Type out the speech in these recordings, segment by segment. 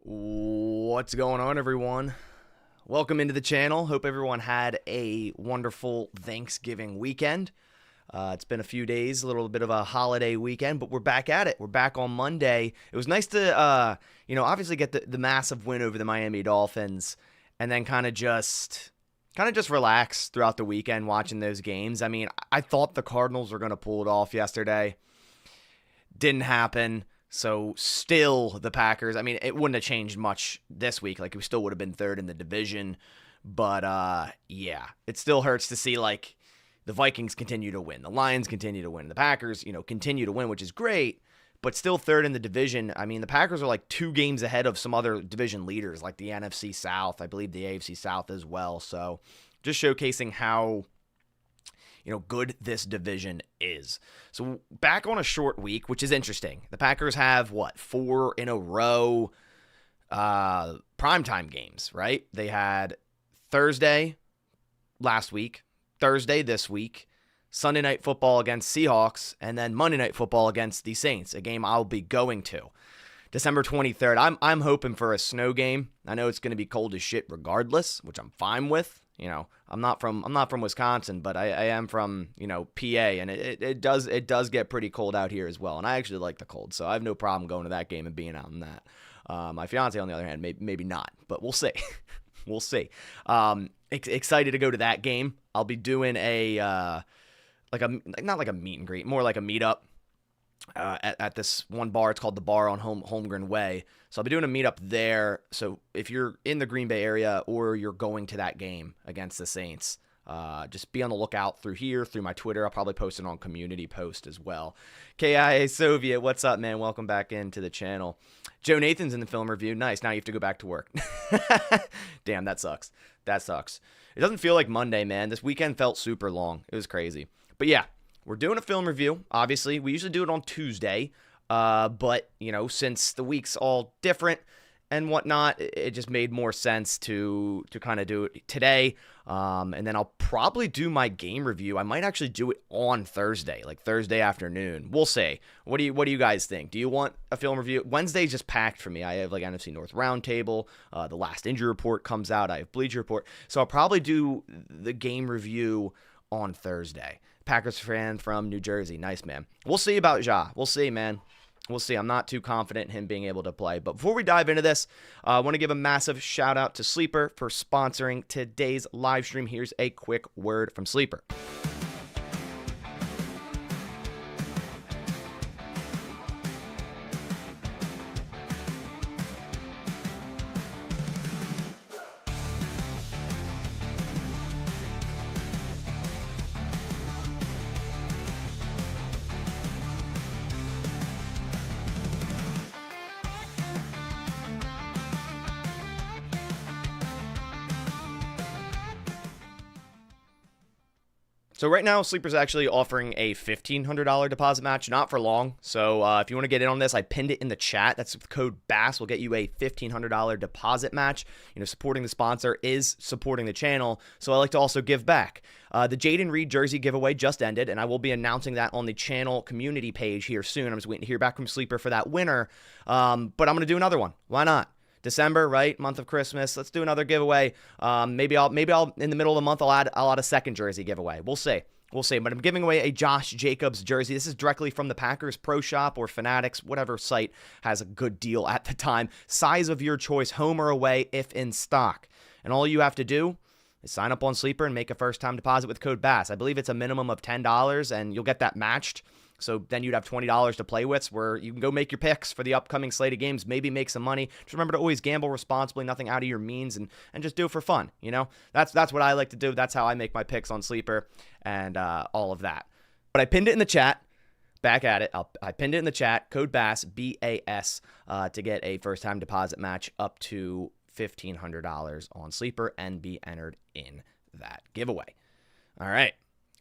What's going on, everyone? Welcome into the channel. Hope everyone had a wonderful Thanksgiving weekend. It's been a few days, a little bit of a holiday weekend, but we're back at it. We're back on Monday. It was nice to, obviously get the massive win over the Miami Dolphins, and then kind of just relax throughout the weekend watching those games. I mean, I thought the Cardinals were going to pull it off yesterday. Didn't happen. So still the Packers, I mean, it wouldn't have changed much this week. Like, we still would have been third in the division. But, yeah, it still hurts to see, like, the Vikings continue to win. The Lions continue to win. The Packers, continue to win, which is great. But still third in the division. I mean, the Packers are like 2 games ahead of some other division leaders, like the NFC South. I believe the AFC South as well. So just showcasing how good this division is. So back on a short week, which is interesting. The Packers have, 4 in a row primetime games, right? They had Thursday last week, Thursday this week, Sunday Night Football against Seahawks, and then Monday Night Football against the Saints, a game I'll be going to. December 23rd, I'm hoping for a snow game. I know it's going to be cold as shit regardless, which I'm fine with. I'm not from Wisconsin, but I am from, PA, and it does get pretty cold out here as well. And I actually like the cold, so I have no problem going to that game and being out in that. My fiance, on the other hand, maybe not, but we'll see. We'll see. Excited to go to that game. I'll be doing not like a meet and greet, more like a meetup. At this one bar. It's called the Bar on Holmgren Way. So I'll be doing a meetup there. So if you're in the Green Bay area or you're going to that game against the Saints, just be on the lookout through my Twitter. I'll probably post it on community post as well. KIA Soviet, what's up, man? Welcome back into the channel. Joe Nathan's in the film review. Nice. Now you have to go back to work. Damn, that sucks. That sucks. It doesn't feel like Monday, man. This weekend felt super long. It was crazy. But yeah. We're doing a film review, obviously. We usually do it on Tuesday, but, since the week's all different and whatnot, it just made more sense to kind of do it today, and then I'll probably do my game review. I might actually do it on Thursday, like Thursday afternoon. We'll see. What do you guys think? Do you want a film review? Wednesday's just packed for me. I have, like, NFC North Roundtable. The last injury report comes out. I have Bleacher Report. So I'll probably do the game review on Thursday. Packers fan from New Jersey. Nice, man. We'll see about Ja. We'll see, man. We'll see. I'm not too confident in him being able to play. But before we dive into this, I want to give a massive shout out to Sleeper for sponsoring today's live stream. Here's a quick word from Sleeper. So right now, Sleeper's actually offering a $1,500 deposit match, not for long. So if you want to get in on this, I pinned it in the chat. That's with code BASS. Will get you a $1,500 deposit match. Supporting the sponsor is supporting the channel. So I like to also give back. The Jaden Reed jersey giveaway just ended, and I will be announcing that on the channel community page here soon. I'm just waiting to hear back from Sleeper for that winner. But I'm going to do another one. Why not? December, right? Month of Christmas. Let's do another giveaway. Maybe I'll in the middle of the month I'll add a second jersey giveaway. We'll see. But I'm giving away a Josh Jacobs jersey. This is directly from the Packers Pro Shop or Fanatics, whatever site has a good deal at the time. Size of your choice, home or away, if in stock. And all you have to do is sign up on Sleeper and make a first-time deposit with code BASS. I believe it's a minimum of $10, and you'll get that matched. So then you'd have $20 to play with, where you can go make your picks for the upcoming slate of games, maybe make some money. Just remember to always gamble responsibly, nothing out of your means, and just do it for fun. That's what I like to do. That's how I make my picks on Sleeper and all of that. But I pinned it in the chat. Back at it. I pinned it in the chat. Code BASS, B-A-S, to get a first-time deposit match up to $1,500 on Sleeper and be entered in that giveaway. All right.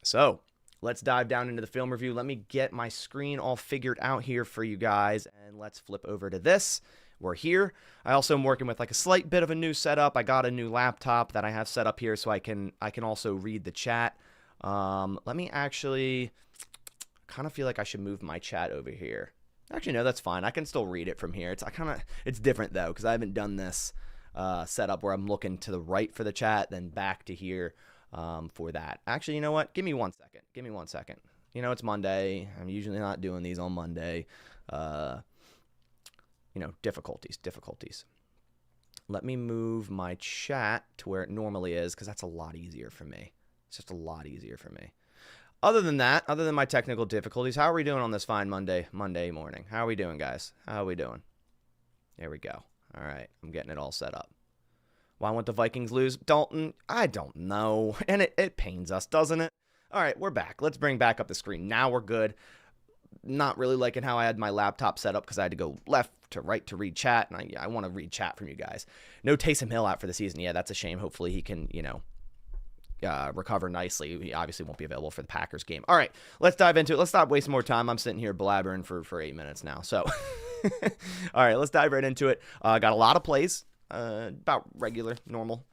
So let's dive down into the film review. Let me get my screen all figured out here for you guys, and let's flip over to this. We're here. I also am working with like a slight bit of a new setup. I got a new laptop that I have set up here so I can also read the chat. Let me actually kind of feel like I should move my chat over here. Actually, no, that's fine. I can still read it from here. It's different though, because I haven't done this setup where I'm looking to the right for the chat, then back to here for that. Actually, you know what? Give me 1 second. You know, it's Monday. I'm usually not doing these on Monday. Difficulties. Let me move my chat to where it normally is, because that's a lot easier for me. It's just a lot easier for me. Other than my technical difficulties, how are we doing on this fine Monday morning? How are we doing, guys? How are we doing? There we go. All right, I'm getting it all set up. Why won't the Vikings lose? Dalton, I don't know. And it pains us, doesn't it? All right, we're back. Let's bring back up the screen. Now we're good. Not really liking how I had my laptop set up, because I had to go left to right to read chat, and I want to read chat from you guys. No Taysom Hill out for the season. Yeah, that's a shame. Hopefully he can, recover nicely. He obviously won't be available for the Packers game. All right, let's dive into it. Let's stop wasting more time. I'm sitting here blabbering for 8 minutes now. So, all right, let's dive right into it. Got a lot of plays, about regular, normal.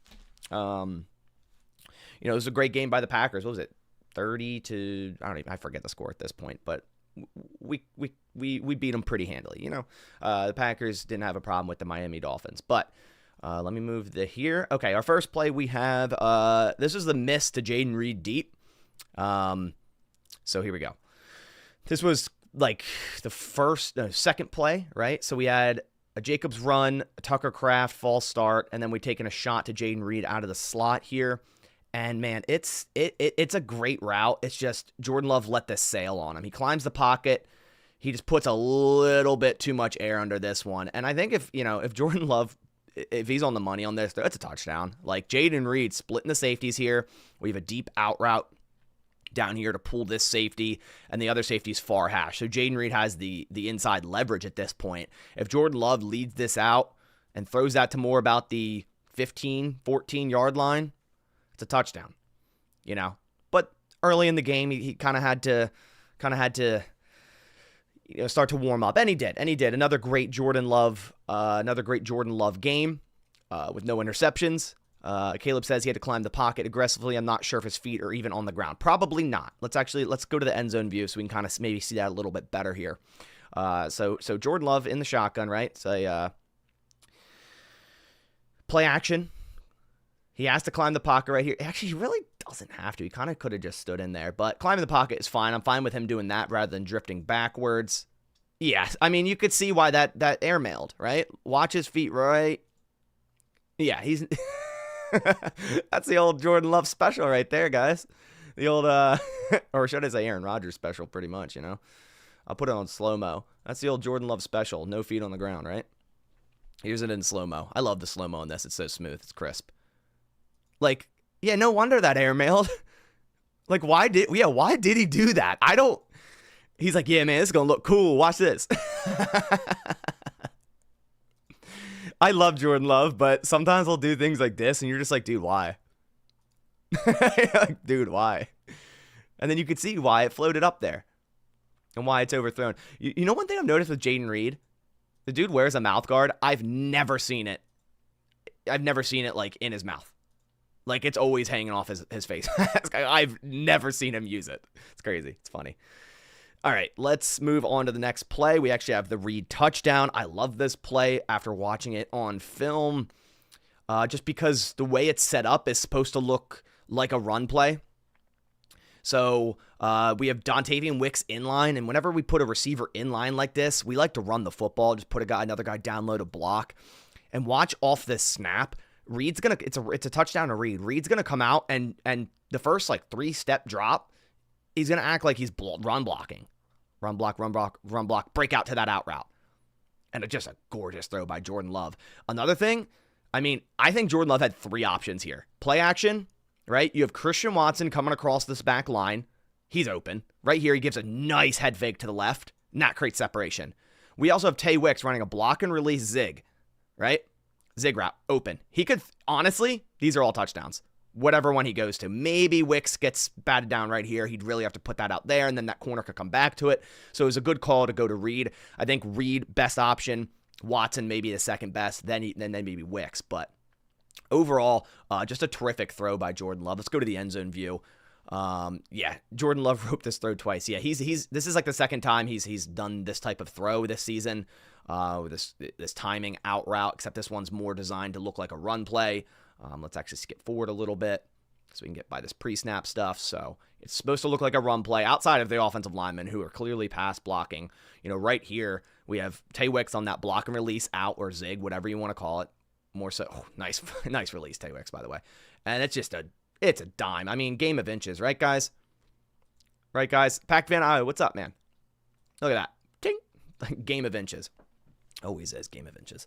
It was a great game by the Packers. What was it? 30 to, I forget the score at this point, but we beat them pretty handily. The Packers didn't have a problem with the Miami Dolphins, but let me move here. Okay, our first play we have, this is the miss to Jaden Reed deep. So here we go. This was like the second play, right? So we had a Jacobs run, a Tucker Kraft false start, and then we taken a shot to Jaden Reed out of the slot here. And man, it's a great route. It's just Jordan Love let this sail on him. He climbs the pocket. He just puts a little bit too much air under this one. And I think if Jordan Love, if he's on the money on this, it's a touchdown. Like Jaden Reed splitting the safeties here. We have a deep out route down here to pull this safety, and the other safety's far hash. So Jaden Reed has the inside leverage at this point. If Jordan Love leads this out and throws that to more about the 15, 14-yard line, it's a touchdown, But early in the game, he kind of had to start to warm up, and he did. Another great Jordan Love game with no interceptions. Caleb says he had to climb the pocket aggressively. I'm not sure if his feet are even on the ground. Probably not. Let's go to the end zone view so we can kind of maybe see that a little bit better here. So Jordan Love in the shotgun, right? So play action. He has to climb the pocket right here. Actually, he really doesn't have to. He kind of could have just stood in there. But climbing the pocket is fine. I'm fine with him doing that rather than drifting backwards. Yeah, I mean, you could see why that airmailed, right? Watch his feet right. Yeah, he's... That's the old Jordan Love special right there, guys. The old, or should I say Aaron Rodgers special, pretty much, I'll put it on slow-mo. That's the old Jordan Love special. No feet on the ground, right? Here's it in slow-mo. I love the slow-mo on this. It's so smooth. It's crisp. Like, yeah, no wonder that airmailed. Like, why did he do that? He's like, yeah, man, this is going to look cool. Watch this. I love Jordan Love, but sometimes he'll do things like this, and you're just like, dude, why? Like, dude, why? And then you could see why it floated up there and why it's overthrown. You know one thing I've noticed with Jaden Reed? The dude wears a mouth guard. I've never seen it like in his mouth. Like, it's always hanging off his face. I've never seen him use it. It's crazy. It's funny. All right, let's move on to the next play. We actually have the Reed touchdown. I love this play after watching it on film, just because the way it's set up is supposed to look like a run play. So we have Dontavian Wicks in line, and whenever we put a receiver in line like this, we like to run the football, just put another guy down low to block, and watch off this snap. Reed's gonna it's a touchdown to Reed. Reed's gonna come out and the first 3-step drop, he's gonna act like he's run block, break out to that out route. And it's just a gorgeous throw by Jordan Love. Another thing, I think Jordan Love had 3 options here. Play action, right? You have Christian Watson coming across this back line. He's open. Right here, he gives a nice head fake to the left. Not great separation. We also have Tay Wicks running a block and release zig, right? Zig route, open. He could, honestly, these are all touchdowns. Whatever one he goes to. Maybe Wicks gets batted down right here. He'd really have to put that out there, and then that corner could come back to it. So it was a good call to go to Reed. I think Reed, best option. Watson, maybe the second best. Then maybe Wicks. But overall, just a terrific throw by Jordan Love. Let's go to the end zone view. Yeah, Jordan Love roped this throw twice. Yeah, he's this is like the second time he's done this type of throw this season. This timing out route, except this one's more designed to look like a run play. Let's actually skip forward a little bit so we can get by this pre-snap stuff. So it's supposed to look like a run play outside of the offensive linemen who are clearly pass blocking. Right here we have Tay Wicks on that block and release out or zig, whatever you want to call it. More so, nice release, Tay Wicks, by the way. And it's a dime. I mean, game of inches, right, guys? Right, guys? Pac Van, what's up, man? Look at that. Ting! Game of inches. Always is game of inches.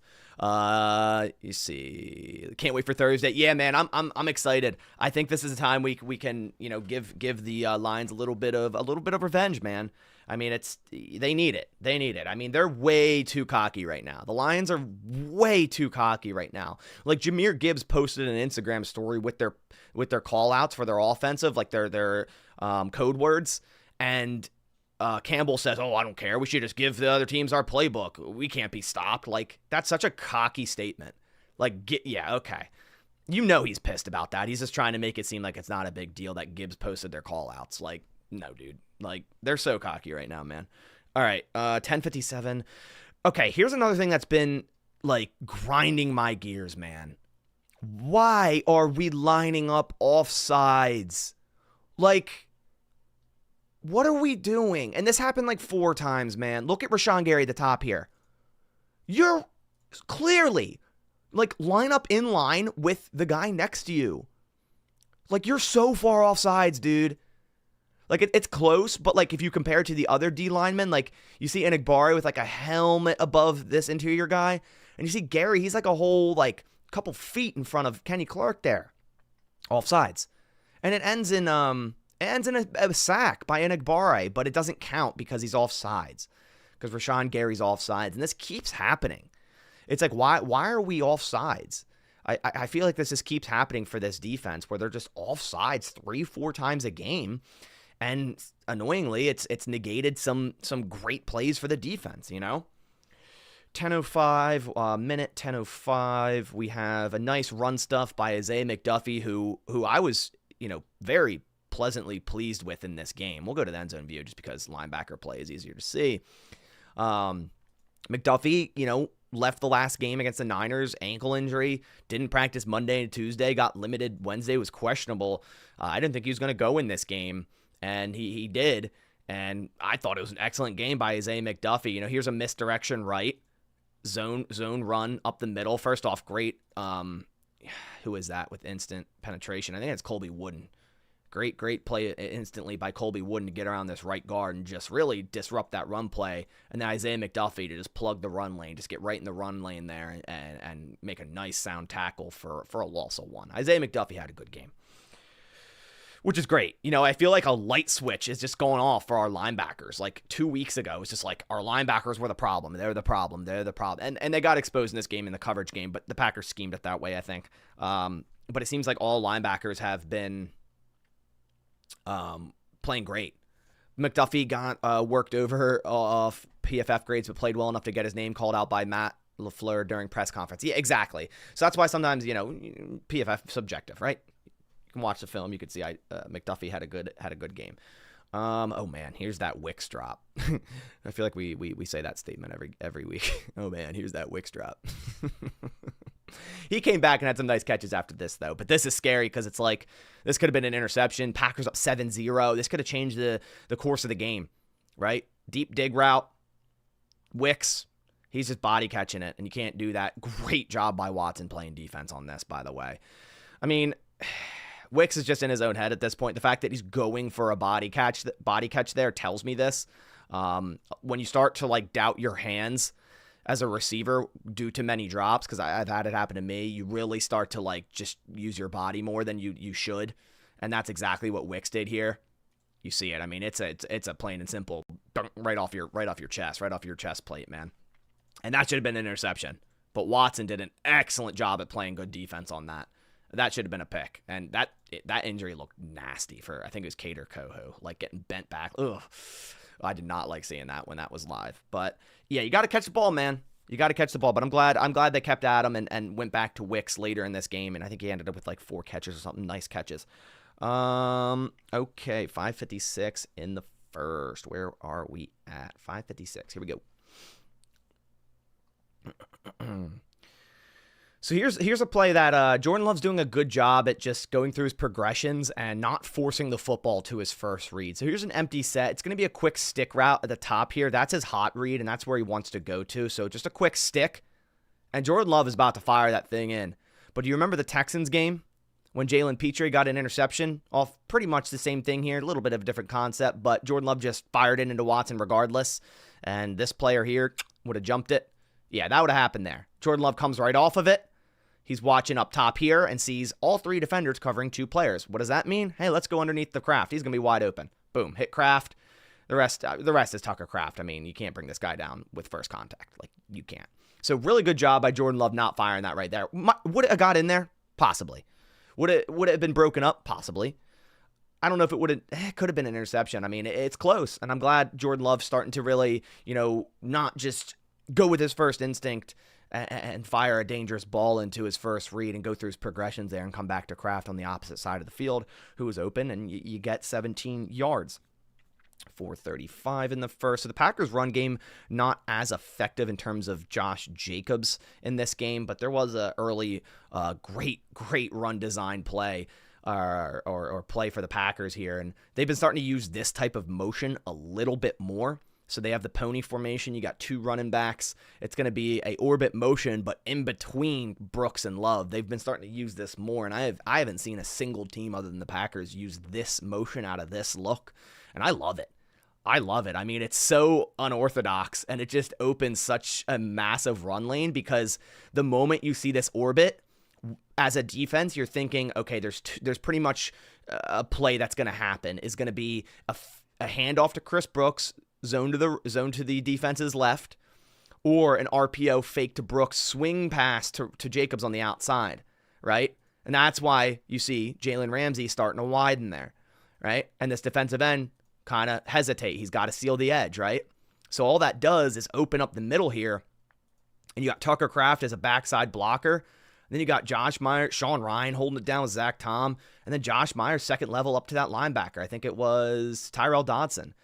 You see, can't wait for Thursday. Yeah, man, I'm excited. I think this is a time we can give the Lions a little bit of revenge, man. I mean, they need it. They need it. I mean, they're way too cocky right now. The Lions are way too cocky right now. Like Jahmyr Gibbs posted an Instagram story with their call outs for their offensive, like their code words, and Campbell says, "Oh, I don't care. We should just give the other teams our playbook. We can't be stopped." Like, that's such a cocky statement. Like, okay. He's pissed about that. He's just trying to make it seem like it's not a big deal that Gibbs posted their call-outs. Like, no, dude. Like, they're so cocky right now, man. All right, 10:57. Okay, here's another thing that's been, like, grinding my gears, man. Why are we lining up offsides? Like, what are we doing? And this happened like 4 times, man. Look at Rashawn Gary at the top here. You're clearly, like, line up in line with the guy next to you. Like, you're so far off sides, dude. Like, it's close, but, like, if you compare it to the other D linemen, like, you see Enigbari with, like, a helmet above this interior guy, and you see Gary, he's, like, a whole, like, couple feet in front of Kenny Clark there. Off sides. And it ends in a sack by Enigbari, but it doesn't count because he's offsides. Because Rashawn Gary's offsides. And this keeps happening. It's like, why are we offsides? I feel like this just keeps happening for this defense where they're just offsides 3-4 times a game. And annoyingly, it's negated some great plays for the defense, 10:05, minute 10:05. We have a nice run stuff by Isaiah McDuffy, who I was, very pleasantly pleased with in this game. We'll go to the end zone view just because linebacker play is easier to see. McDuffy, left the last game against the Niners, ankle injury, didn't practice Monday and Tuesday, got limited Wednesday, was questionable. I didn't think he was going to go in this game, and he did, and I thought it was an excellent game by Isaiah McDuffy. Here's a misdirection right, zone run up the middle. First off, great, who is that with instant penetration? I think it's Colby Wooden. Great play instantly by Colby Wooden to get around this right guard and just really disrupt that run play. And then Isaiah McDuffy to just plug the run lane, just get right in the run lane there and make a nice sound tackle for a loss of 1. Isaiah McDuffy had a good game, which is great. I feel like a light switch is just going off for our linebackers. Like 2 weeks ago, it's just like our linebackers were the problem. They're the problem. And they got exposed in this game, in the coverage game, but the Packers schemed it that way, I think. But it seems like all linebackers have been playing great. McDuffy got worked over off PFF grades, but played well enough to get his name called out by Matt LaFleur during press conference. Yeah, exactly. So that's why sometimes, PFF subjective, right? You can watch the film. You could see McDuffy had a good game. Oh man, here's that Wicks drop. I feel like we say that statement every week. Oh man, here's that Wicks drop. He came back and had some nice catches after this, though. But this is scary because it's like this could have been an interception. Packers up 7-0. This could have changed the course of the game, right? Deep dig route. Wicks, he's just body catching it, and you can't do that. Great job by Watson playing defense on this, by the way. I mean, Wicks is just in his own head at this point. The fact that he's going for a body catch there tells me this. When you start to doubt your hands as a receiver due to many drops, because I've had it happen to me, you really start to just use your body more than you should, and that's exactly what Wicks did here. You see it. I mean, it's a plain and simple right off your chest plate, man. And that should have been an interception. But Watson did an excellent job at playing good defense on that. That should have been a pick. And that injury looked nasty for, I think it was Cater Coho, getting bent back. Ugh. I did not like seeing that when that was live. But yeah, you got to catch the ball, man. You got to catch the ball. But I'm glad they kept at him and went back to Wicks later in this game. And I think he ended up with 4 catches or something. Nice catches. Okay, 5:56 in the first. Where are we at? 5:56. Here we go. So here's a play that Jordan Love's doing a good job at just going through his progressions and not forcing the football to his first read. So here's an empty set. It's going to be a quick stick route at the top here. That's his hot read, and that's where he wants to go to. So just a quick stick, and Jordan Love is about to fire that thing in. But do you remember the Texans game when Jalen Petrie got an interception? Off pretty much the same thing here, a little bit of a different concept, but Jordan Love just fired it into Watson regardless, and this player here would have jumped it. Yeah, that would have happened there. Jordan Love comes right off of it. He's watching up top here and sees all three defenders covering two players. What does that mean? Hey, let's go underneath the Kraft. He's going to be wide open. Boom, hit Kraft. The rest is Tucker Kraft. I mean, you can't bring this guy down with first contact. Like, you can't. So really good job by Jordan Love not firing that right there. Would it have got in there? Possibly. Would it have been broken up? Possibly. I don't know if it would have. It could have been an interception. I mean, it's close, and I'm glad Jordan Love's starting to really, not just go with his first instinct and fire a dangerous ball into his first read and go through his progressions there and come back to Kraft on the opposite side of the field, who was open, and you get 17 yards. 4:35 in the first. So the Packers' run game not as effective in terms of Josh Jacobs in this game, but there was a early great run design play or play for the Packers here, and they've been starting to use this type of motion a little bit more. So they have the pony formation. You got two running backs. It's going to be a orbit motion, but in between Brooks and Love. They've been starting to use this more, and I haven't seen a single team other than the Packers use this motion out of this look, and I love it. I love it. I mean, it's so unorthodox, and it just opens such a massive run lane because the moment you see this orbit, as a defense, you're thinking, okay, there's pretty much a play that's going to happen is going to be a handoff to Chris Brooks, zone to the defense's left, or an RPO fake to Brooks, swing pass to Jacobs on the outside, right? And that's why you see Jalen Ramsey starting to widen there, right? And this defensive end kind of hesitate. He's got to seal the edge, right? So all that does is open up the middle here, and you got Tucker Kraft as a backside blocker. And then you got Josh Myers, Sean Ryan holding it down with Zach Tom, and then Josh Myers second level up to that linebacker. I think it was Tyrell Dodson.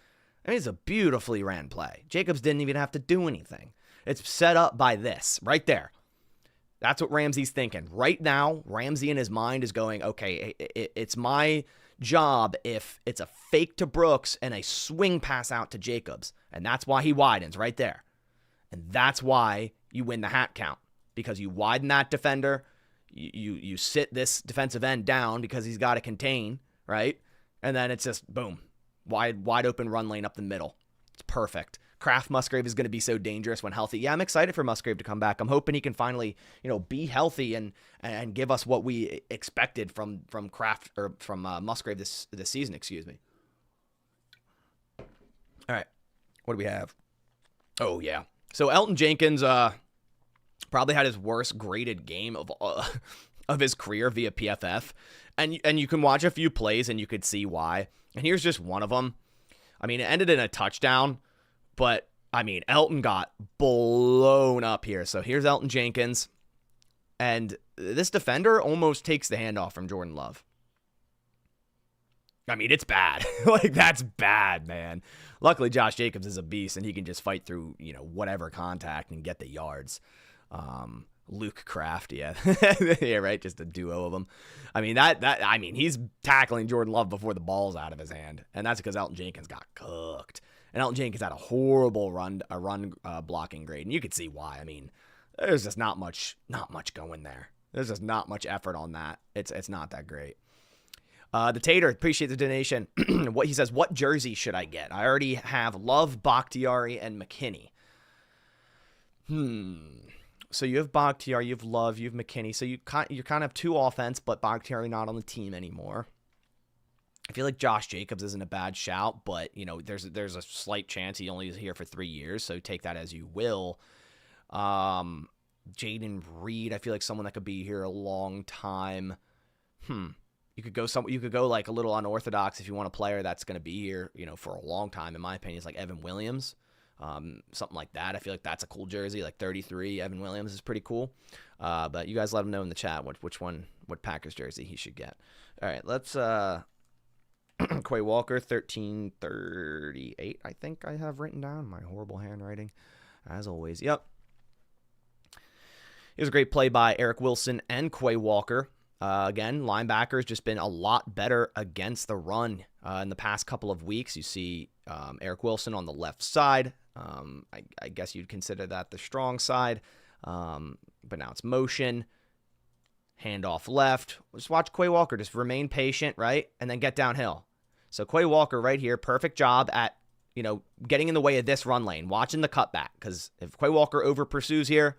I mean, it's a beautifully ran play. Jacobs didn't even have to do anything. It's set up by this right there. That's what Ramsey's thinking. Right now, Ramsey in his mind is going, okay, it's my job if it's a fake to Brooks and a swing pass out to Jacobs. And that's why he widens right there. And that's why you win the hat count. Because you widen that defender, you sit this defensive end down because he's got to contain, right? And then it's just, boom, wide open run lane up the middle. It's perfect. Kraft Musgrave is going to be so dangerous when healthy. Yeah, I'm excited for Musgrave to come back. I'm hoping he can finally, be healthy and give us what we expected from Kraft or from Musgrave this season. Excuse me. All right, what do we have? Oh yeah. So Elton Jenkins probably had his worst graded game of his career via PFF, and you can watch a few plays and you could see why. And here's just one of them. I mean, it ended in a touchdown. But, I mean, Elton got blown up here. So here's Elton Jenkins. And this defender almost takes the handoff from Jordan Love. I mean, it's bad. Like, that's bad, man. Luckily, Josh Jacobs is a beast, and he can just fight through, whatever contact and get the yards. Luke Kraft, yeah. Yeah, right? Just a duo of them. I mean, he's tackling Jordan Love before the ball's out of his hand. And that's because Elton Jenkins got cooked. And Elton Jenkins had a horrible run blocking grade, and you could see why. I mean, there's just not much going there. There's just not much effort on that. It's not that great. The Tater, appreciate the donation. What he says, what jersey should I get? I already have Love, Bakhtiari, and McKinney. So you have Bakhtiari, you have Love, you have McKinney. So you kind of have two offense, but Bakhtiari not on the team anymore. I feel like Josh Jacobs isn't a bad shout, but, there's a slight chance he only is here for 3 years, so take that as you will. Jaden Reed, I feel like someone that could be here a long time. You could go like a little unorthodox if you want a player that's going to be here, for a long time. In my opinion, it's like Evan Williams. something like that. I feel like that's a cool jersey. Like 33, Evan Williams is pretty cool. But you guys let him know in the chat what Packers jersey he should get. All right, let's Quay Walker, 1338, I think I have written down. My horrible handwriting, as always. Yep. It was a great play by Eric Wilson and Quay Walker. Again, linebackers just been a lot better against the run in the past couple of weeks. You see Eric Wilson on the left side. I guess you'd consider that the strong side. But now it's motion. Handoff left. Just watch Quay Walker. Just remain patient, right? And then get downhill. So Quay Walker right here, perfect job at, getting in the way of this run lane, watching the cutback. Because if Quay Walker over pursues here,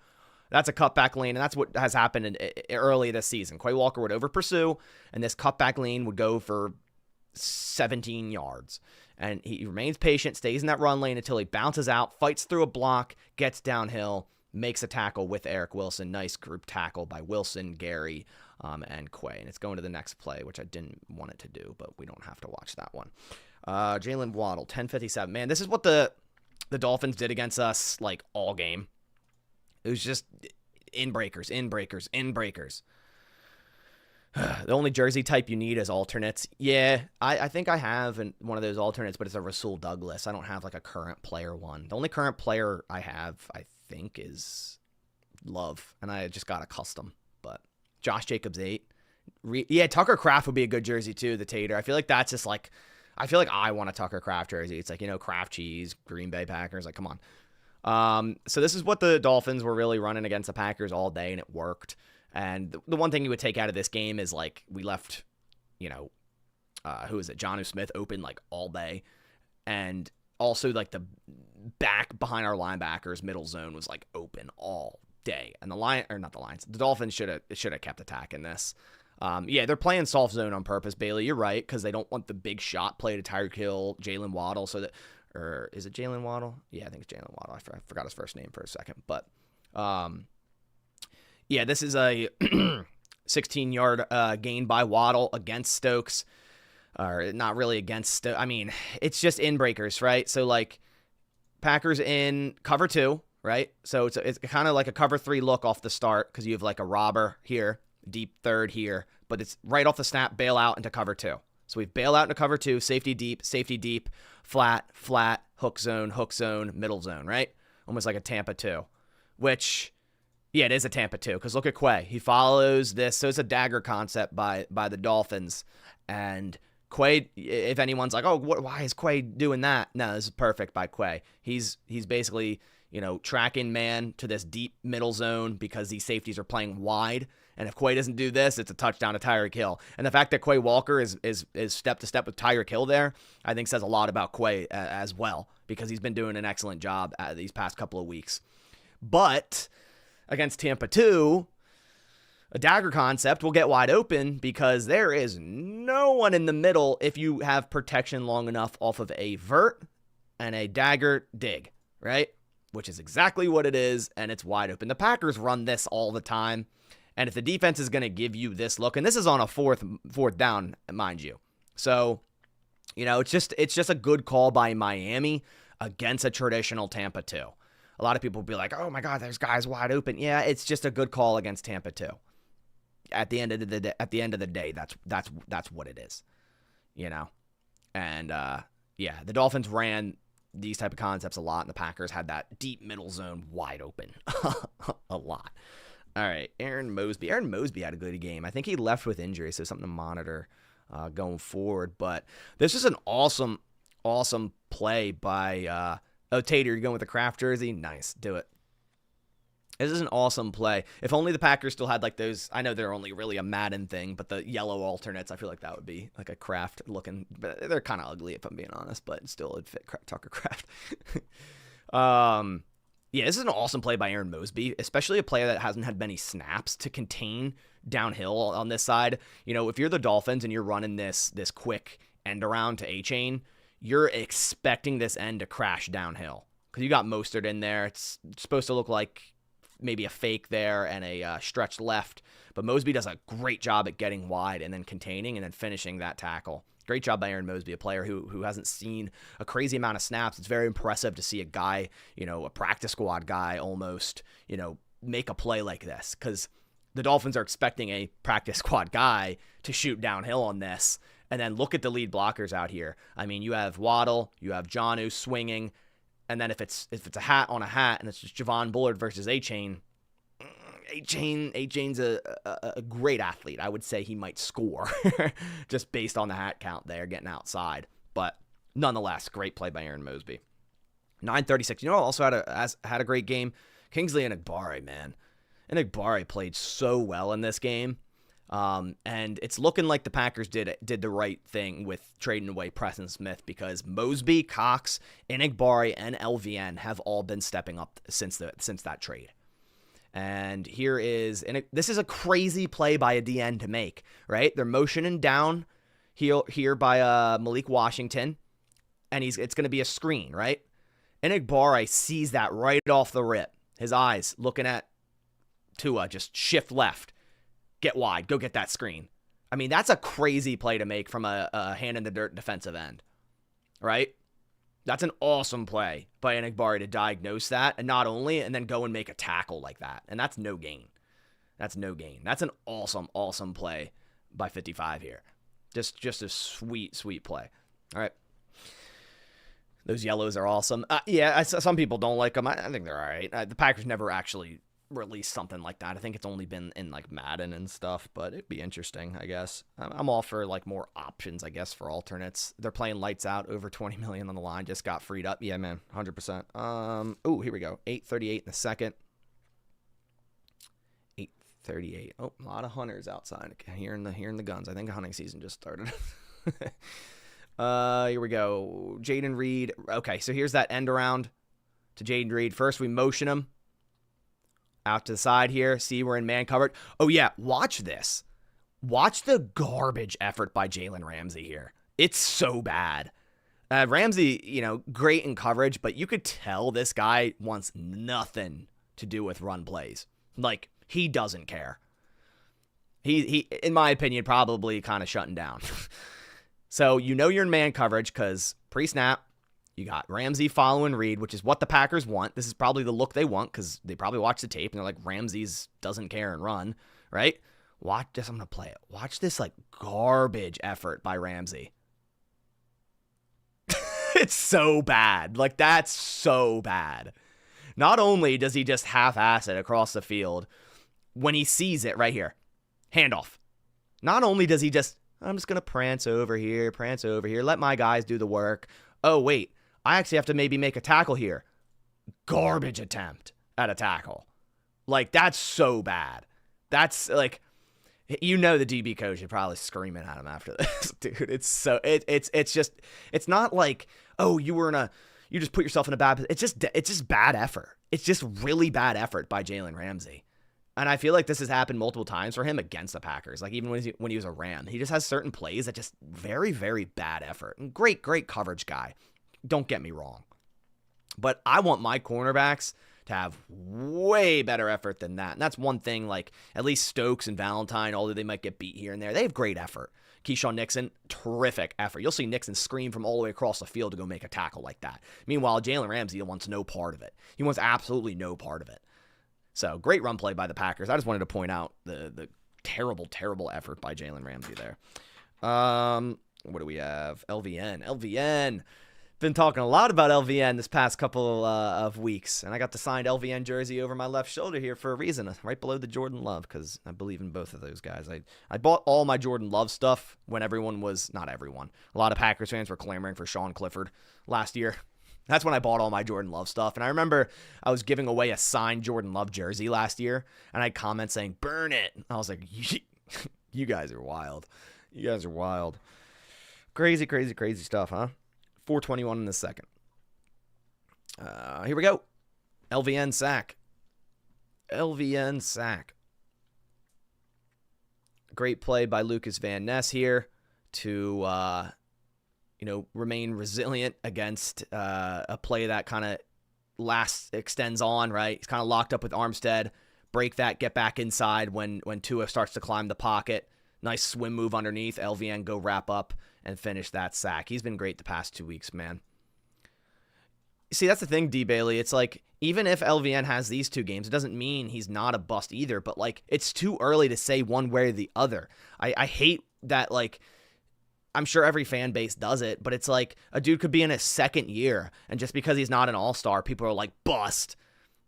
that's a cutback lane, and that's what has happened early this season. Quay Walker would over pursue, and this cutback lane would go for 17 yards. And he remains patient, stays in that run lane until he bounces out, fights through a block, gets downhill, makes a tackle with Eric Wilson. Nice group tackle by Wilson, Gary, and Quay. And it's going to the next play, which I didn't want it to do, but we don't have to watch that one. Jalen Waddle, 10:57. Man, this is what the Dolphins did against us, like, all game. It was just in breakers. The only jersey type you need is alternates. Yeah, I think I have one of those alternates, but it's a Rasul Douglas. I don't have like a current player one. The only current player I have, I think, is Love, and I just got a custom. But Josh Jacobs 8. Tucker Kraft would be a good jersey too, the Tater. I feel like that's just like, I feel like I want a Tucker Kraft jersey. It's like, Kraft cheese, Green Bay Packers. Like, come on. So this is what the Dolphins were really running against the Packers all day, and it worked. And the one thing you would take out of this game is, like, we left, who is it? Jonnu Smith open, like, all day. And also, like, the back behind our linebackers, middle zone was, like, open all day. And the Dolphins should have kept attacking this. They're playing soft zone on purpose, Bailey. You're right, because they don't want the big shot play to Tyreek Hill, Jalen Waddle, or is it Jalen Waddle? Yeah, I think it's Jalen Waddle. I forgot his first name for a second. But, this is a 16-yard gain by Waddle against Stokes. Or not really against Stokes. I mean, it's just in breakers, right? So, like, Packers in cover 2, right? So it's kind of like a cover 3 look off the start because you have, like, a robber here, deep third here. But it's right off the snap, bail out into cover 2. So we bail out into cover 2, safety deep, flat, hook zone, middle zone, right? Almost like a Tampa 2, which, yeah, it is a Tampa 2, because look at Quay. He follows this, so it's a dagger concept by the Dolphins, and Quay, if anyone's like, oh, why is Quay doing that? No, this is perfect by Quay. He's basically, tracking man to this deep middle zone because these safeties are playing wide. And if Quay doesn't do this, it's a touchdown to Tyreek Hill. And the fact that Quay Walker is step to step with Tyreek Hill there, I think says a lot about Quay as well, because he's been doing an excellent job these past couple of weeks. But against Tampa 2, a dagger concept will get wide open because there is no one in the middle if you have protection long enough off of a vert and a dagger dig, right? Which is exactly what it is, and it's wide open. The Packers run this all the time. And if the defense is going to give you this look, and this is on a fourth down, mind you. So, it's just a good call by Miami against a traditional Tampa 2. A lot of people will be like, oh my God, there's guys wide open. Yeah, it's just a good call against Tampa 2. At the end of the day, that's what it is. And the Dolphins ran these type of concepts a lot, and the Packers had that deep middle zone wide open a lot. All right, Aaron Mosby. Aaron Mosby had a good game. I think he left with injury, so something to monitor going forward. But this is an awesome play by Tater. You're going with the Kraft jersey? Nice. Do it. This is an awesome play. If only the Packers still had like those, I know they're only really a Madden thing, but the yellow alternates, I feel like that would be like a Kraft looking, but they're kind of ugly if I'm being honest, but still it'd fit Tucker Kraft. This is an awesome play by Aaron Mosby, especially a player that hasn't had many snaps to contain downhill on this side. If you're the Dolphins and you're running this quick end around to A-chain, you're expecting this end to crash downhill because you got Mostert in there. It's supposed to look like maybe a fake there and a stretched left, but Mosby does a great job at getting wide and then containing and then finishing that tackle. Great job by Aaron Mosby, a player who hasn't seen a crazy amount of snaps. It's very impressive to see a guy, a practice squad guy almost, make a play like this, because the Dolphins are expecting a practice squad guy to shoot downhill on this. And then look at the lead blockers out here. I mean, you have Waddle, you have Jonnu swinging, and then if it's a hat on a hat and it's just Javon Bullard versus A-Chain, A-Chain's a great athlete. I would say he might score just based on the hat count there, getting outside. But nonetheless, great play by Aaron Mosby. 9:36. Also had a great game. Kingsley Enagbare, man. Enagbare played so well in this game. And it's looking like the Packers did the right thing with trading away Preston Smith, because Mosby, Cox, Enagbare, and LVN have all been stepping up since that trade. And this is a crazy play by a DN to make, right? They're motioning down here by Malik Washington, and it's going to be a screen, right? Enagbare sees that right off the rip. His eyes looking at Tua, just shift left, get wide, go get that screen. I mean, that's a crazy play to make from a hand-in-the-dirt defensive end, right? That's an awesome play by Enagbare to diagnose that, and then go and make a tackle like that. And that's no gain. That's an awesome, awesome play by 55 here. Just a sweet, sweet play. All right. Those yellows are awesome. Some people don't like them. I think they're all right. The Packers never actually released something like that. I think it's only been in like Madden and stuff, but it'd be interesting, I guess. I'm all for like more options, I guess, for alternates. They're playing lights out, over 20 million on the line, just got freed up. Yeah, man, 100%. Here we go. 8:38 in the second. 8:38. Oh, a lot of hunters outside. Hearing the guns. I think hunting season just started. Here we go. Jaden Reed. Okay, so here's that end around to Jaden Reed. First, we motion him out to the side here. See, we're in man covered. Oh, yeah, watch this. Watch the garbage effort by Jalen Ramsey here. It's so bad. Ramsey, great in coverage, but you could tell this guy wants nothing to do with run plays. Like, he doesn't care. He in my opinion, probably kind of shutting down. So you're in man coverage because pre-snap, you got Ramsey following Reed, which is what the Packers want. This is probably the look they want because they probably watch the tape and they're like, Ramsey's doesn't care and run, right? Watch this. I'm going to play it. Watch this like garbage effort by Ramsey. It's so bad. Like, that's so bad. Not only does he just half-ass it across the field, when he sees it right here, handoff. Not only does he I'm just going to prance over here, let my guys do the work. Oh, wait, I actually have to maybe make a tackle here. Garbage attempt at a tackle. Like, that's so bad. That's like, the DB coach is probably screaming at him after this, dude. It's not like, oh, you just put yourself in a bad position. It's just bad effort. It's just really bad effort by Jalen Ramsey. And I feel like this has happened multiple times for him against the Packers. Like, even when he was a Ram, he just has certain plays that just very, very bad effort. And great coverage guy. Don't get me wrong. But I want my cornerbacks to have way better effort than that. And that's one thing, like, at least Stokes and Valentine, although they might get beat here and there, they have great effort. Keyshawn Nixon, terrific effort. You'll see Nixon scream from all the way across the field to go make a tackle like that. Meanwhile, Jalen Ramsey wants no part of it. He wants absolutely no part of it. So, great run play by the Packers. I just wanted to point out the terrible, terrible effort by Jalen Ramsey there. What do we have? LVN. Been talking a lot about LVN this past couple of weeks, and I got the signed LVN jersey over my left shoulder here for a reason, right below the Jordan Love, because I believe in both of those guys. I bought all my Jordan Love stuff when not everyone. A lot of Packers fans were clamoring for Sean Clifford last year. That's when I bought all my Jordan Love stuff. And I remember I was giving away a signed Jordan Love jersey last year, and I had comments saying, burn it. And I was like, you guys are wild. You guys are wild. Crazy, crazy, crazy stuff, huh? 4:21 in the second. Here we go. LVN sack. Great play by Lucas Van Ness here to remain resilient against a play that kind of extends on, right? He's kind of locked up with Armstead. Break that, get back inside when Tua starts to climb the pocket. Nice swim move underneath. LVN go wrap up and finish that sack. He's been great the past 2 weeks, man. See, that's the thing, D. Bailey. It's like, even if LVN has these 2 games, it doesn't mean he's not a bust either. But, like, it's too early to say one way or the other. I hate that, like, I'm sure every fan base does it, but it's like a dude could be in his second year, and just because he's not an all-star, people are like, bust.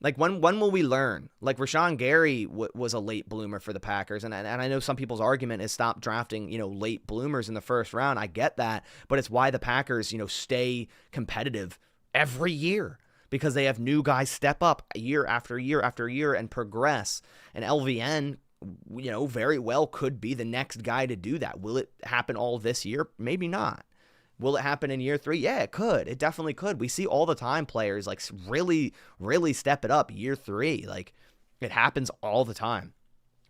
Like, when will we learn? Like, Rashawn Gary was a late bloomer for the Packers, and I know some people's argument is stop drafting, late bloomers in the first round. I get that, but it's why the Packers, stay competitive every year, because they have new guys step up year after year after year and progress. And LVN, very well could be the next guy to do that. Will it happen all this year? Maybe not. Will it happen in year 3? Yeah, it could. It definitely could. We see all the time players like really, really step it up year 3. Like, it happens all the time.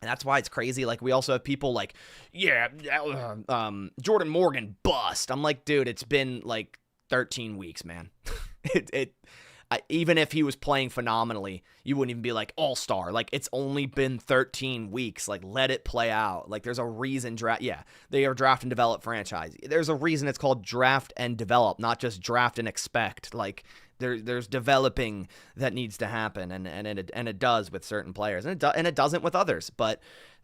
And that's why it's crazy. Like, we also have people like, Jordan Morgan bust. I'm like, dude, it's been like 13 weeks, man. Even if he was playing phenomenally, you wouldn't even be like all-star. Like, it's only been 13 weeks. Like, let it play out. Like, there's a reason they are draft and develop franchise. There's a reason it's called draft and develop, not just draft and expect. Like, there's developing that needs to happen, and it does with certain players, and it doesn't with others. But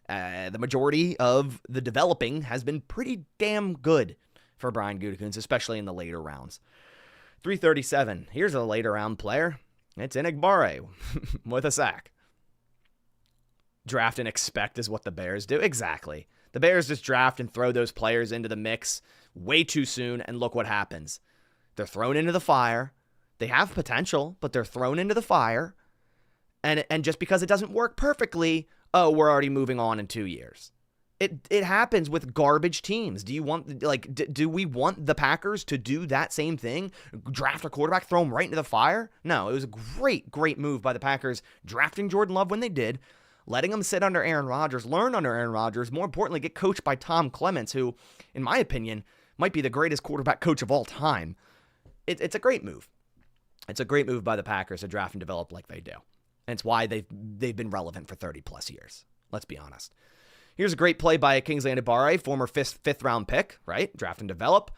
the majority of the developing has been pretty damn good for Brian Gutekunst, especially in the later rounds. 337. Here's a later round player. It's Enigbare with a sack. Draft and expect is what the Bears do. Exactly. The Bears just draft and throw those players into the mix way too soon, and look what happens. They're thrown into the fire. They have potential, but they're thrown into the fire. And just because it doesn't work perfectly, we're already moving on in 2 years. It happens with garbage teams. Do we want the Packers to do that same thing? Draft a quarterback, throw him right into the fire? No, it was a great move by the Packers, drafting Jordan Love when they did, letting him sit under Aaron Rodgers, learn under Aaron Rodgers, more importantly, get coached by Tom Clements, who, in my opinion, might be the greatest quarterback coach of all time. It's a great move. It's a great move by the Packers to draft and develop like they do. And it's why they've been relevant for 30 plus years. Let's be honest. Here's a great play by Kingsley Enigbare, former fifth round pick, right? Draft and develop.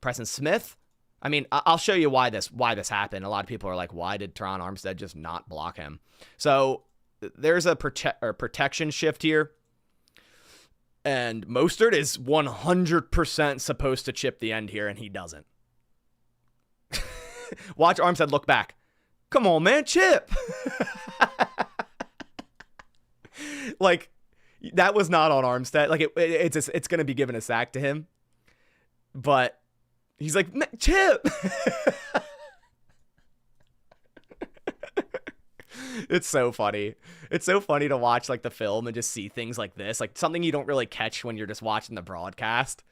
Preston Smith. I mean, I'll show you why this happened. A lot of people are like, why did Teron Armstead just not block him? So there's a protection shift here. And Mostert is 100% supposed to chip the end here, and he doesn't. Watch Armstead look back. Come on, man, chip. Like, that was not on Armstead. Like, it's going to be given a sack to him. But he's like, chip. It's so funny. It's so funny to watch, like, the film and just see things like this. Like, something you don't really catch when you're just watching the broadcast.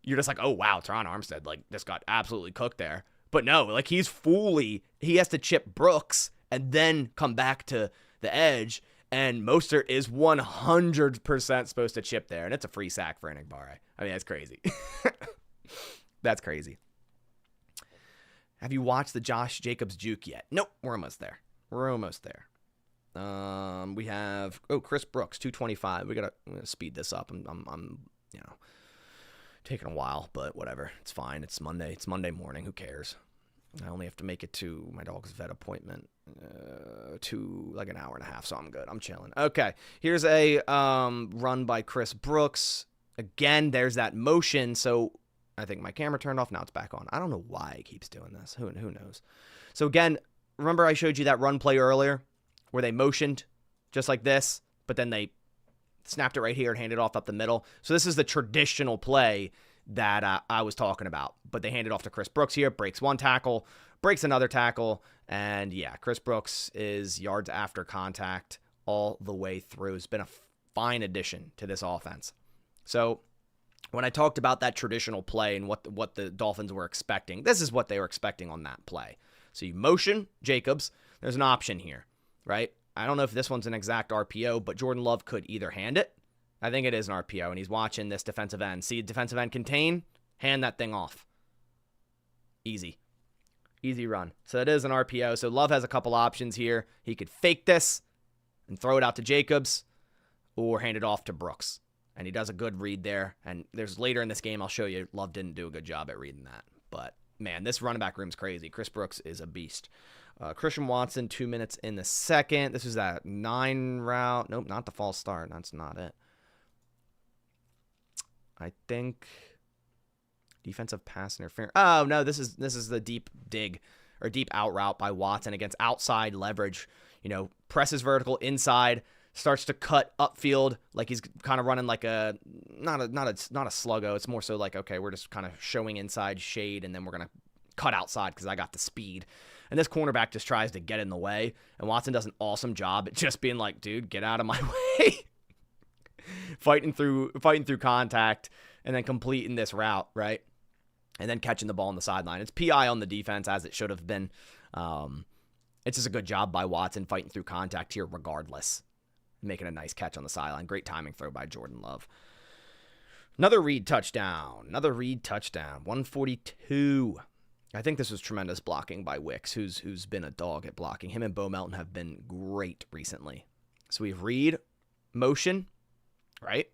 You're just like, oh, wow, Teron Armstead, like, just got absolutely cooked there. But no, like, he has to chip Brooks and then come back to the edge. And Mostert is 100% supposed to chip there. And it's a free sack for Enigbare. I mean, that's crazy. That's crazy. Have you watched the Josh Jacobs juke yet? Nope, we're almost there. We have Chris Brooks, 225. We gotta speed this up. I'm taking a while, but whatever. It's fine. It's Monday. It's Monday morning. Who cares? I only have to make it to my dog's vet appointment to like an hour and a half, so I'm good. I'm chilling. Okay, here's a run by Chris Brooks. Again, there's that motion, so I think my camera turned off. Now it's back on. I don't know why it keeps doing this. Who knows? So again, remember I showed you that run play earlier where they motioned just like this, but then they snapped it right here and handed it off up the middle. So this is the traditional play that I was talking about. But they hand it off to Chris Brooks here, breaks one tackle, breaks another tackle, and yeah, Chris Brooks is yards after contact all the way through. It's been a fine addition to this offense. So when I talked about that traditional play and what the Dolphins were expecting, this is what they were expecting on that play. So you motion Jacobs. There's an option here, right? I don't know if this one's an exact RPO, but Jordan Love could either hand it. I think it is an RPO, and he's watching this defensive end. See defensive end contain, hand that thing off. Easy run. So it is an RPO. So Love has a couple options here. He could fake this and throw it out to Jacobs or hand it off to Brooks. and he does a good read there. And there's later in this game, I'll show you, Love didn't do a good job at reading that. But, man, this running back room's crazy. Chris Brooks is a beast. Christian Watson, 2 minutes in the second. This is that 9 route. Nope, not the false start. That's not it. I think defensive pass interference. Oh, no, this is the deep dig or deep out route by Watson against outside leverage. Presses vertical inside, starts to cut upfield like he's kind of running like a not a sluggo. It's more so like, okay, we're just kind of showing inside shade, and then we're gonna cut outside because I got the speed. And this cornerback just tries to get in the way, and Watson does an awesome job at just being like, dude, get out of my way. fighting through contact, and then completing this route, right? And then catching the ball on the sideline. It's PI on the defense, as it should have been. It's just a good job by Watson fighting through contact here regardless. Making a nice catch on the sideline. Great timing throw by Jordan Love. Another Reed touchdown. 142. I think this was tremendous blocking by Wicks, who's been a dog at blocking. Him and Bo Melton have been great recently. So we have Reed, motion, right?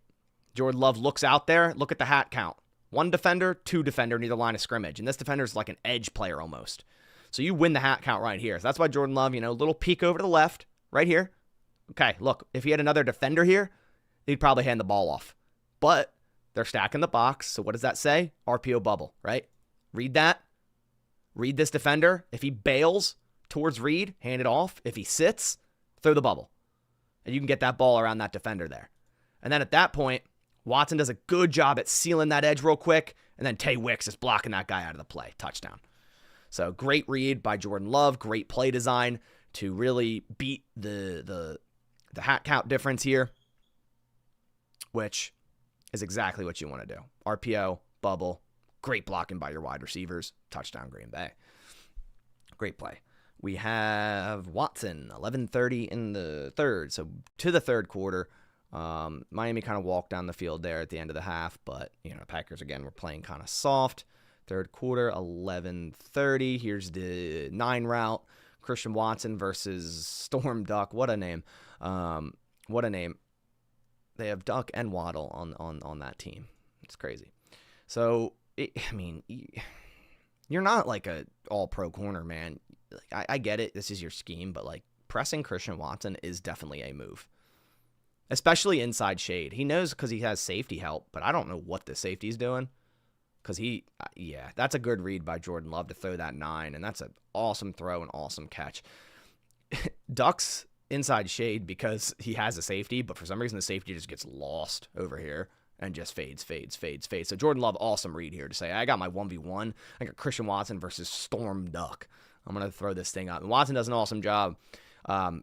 Jordan Love looks out there. Look at the hat count. 1 defender, 2 defender near the line of scrimmage. And this defender's like an edge player almost. So you win the hat count right here. So that's why Jordan Love, little peek over to the left, right here. Okay, look, if he had another defender here, he'd probably hand the ball off. But they're stacking the box. So what does that say? RPO bubble, right? Read that. Read this defender. If he bails towards Reed, hand it off. If he sits, throw the bubble. And you can get that ball around that defender there. And then at that point, Watson does a good job at sealing that edge real quick, and then Tay Wicks is blocking that guy out of the play. Touchdown. So great read by Jordan Love. Great play design to really beat the hat count difference here, which is exactly what you want to do. RPO, bubble, great blocking by your wide receivers. Touchdown, Green Bay. Great play. We have Watson, 11:30 in the third. So to the third quarter, Miami kind of walked down the field there at the end of the half, but Packers again were playing kind of soft. Third quarter, 11:30. Here's the 9 route. Christian Watson versus Storm Duck. What a name. What a name. They have Duck and Waddle on that team. It's crazy. So, you're not like a all-pro corner, man. I get it. This is your scheme, but like pressing Christian Watson is definitely a move. Especially inside shade. He knows because he has safety help, but I don't know what the safety's doing. Because that's a good read by Jordan Love to throw that 9, and that's an awesome throw and awesome catch. Duck's inside shade because he has a safety, but for some reason the safety just gets lost over here and just fades. So Jordan Love, awesome read here to say, I got my 1v1. I got Christian Watson versus Storm Duck. I'm going to throw this thing up. And Watson does an awesome job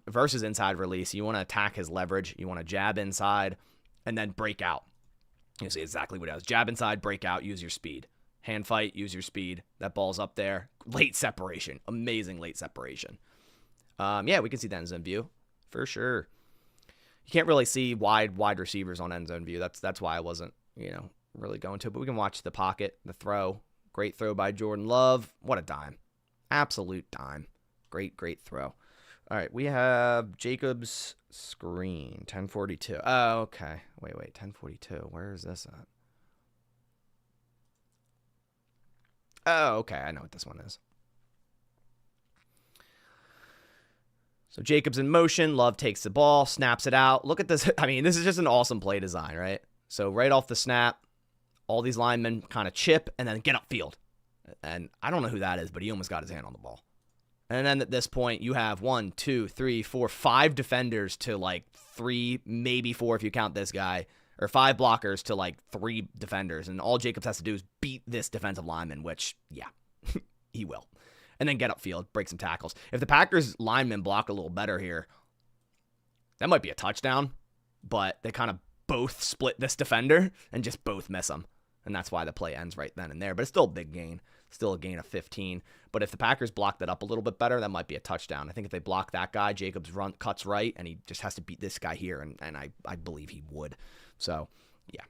versus inside release. You want to attack his leverage. You want to jab inside and then break out. You see exactly what it does. Jab inside, break out, use your speed. Hand fight, use your speed. That ball's up there. Late separation. Amazing late separation. We can see the end zone view for sure. You can't really see wide receivers on end zone view. That's why I wasn't, really going to. But we can watch the pocket, the throw. Great throw by Jordan Love. What a dime. Absolute dime. Great throw. All right, we have Jacobs screen, 1042. Oh, okay. Wait, 1042. Where is this at? Oh, okay. I know what this one is. So Jacobs in motion. Love takes the ball, snaps it out. Look at this. This is just an awesome play design, right? So right off the snap, all these linemen kind of chip and then get upfield. And I don't know who that is, but he almost got his hand on the ball. And then at this point, you have 1, 2, 3, 4, 5 defenders to like 3, maybe 4 if you count this guy, or 5 blockers to like 3 defenders. And all Jacobs has to do is beat this defensive lineman, which, he will. And then get upfield, break some tackles. If the Packers linemen block a little better here, that might be a touchdown, but they kind of both split this defender and just both miss him. And that's why the play ends right then and there. But it's still a big gain. Still a gain of 15. But if the Packers block that up a little bit better, that might be a touchdown. I think if they block that guy, Jacobs cuts right, and he just has to beat this guy here, and I believe he would. So, yeah.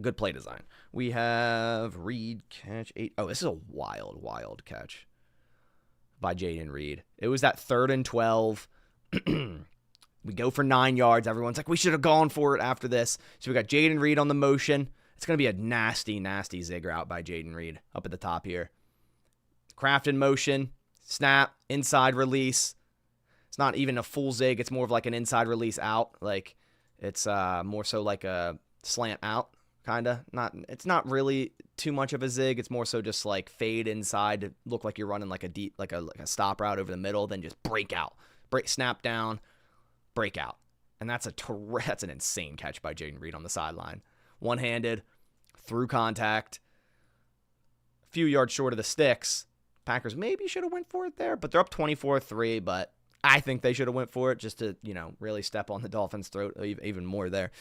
Good play design. We have Reed catch 8. Oh, this is a wild catch by Jaden Reed. It was that 3rd and 12. We go for 9 yards. Everyone's like, we should have gone for it after this. So we got Jaden Reed on the motion. It's going to be a nasty, nasty zig route by Jaden Reed up at the top here. Kraft in motion. Snap. Inside release. It's not even a full zig. It's more of like an inside release out. Like, it's more so like a slant out, kind of. It's not really too much of a zig. It's more so just like fade inside to look like you're running like a deep, like a stop route over the middle, then just break out. Snap down, break out. And that's an insane catch by Jaden Reed on the sideline. One-handed, through contact, a few yards short of the sticks. Packers maybe should have went for it there, but they're up 24-3, but I think they should have went for it just to, really step on the Dolphins' throat even more there.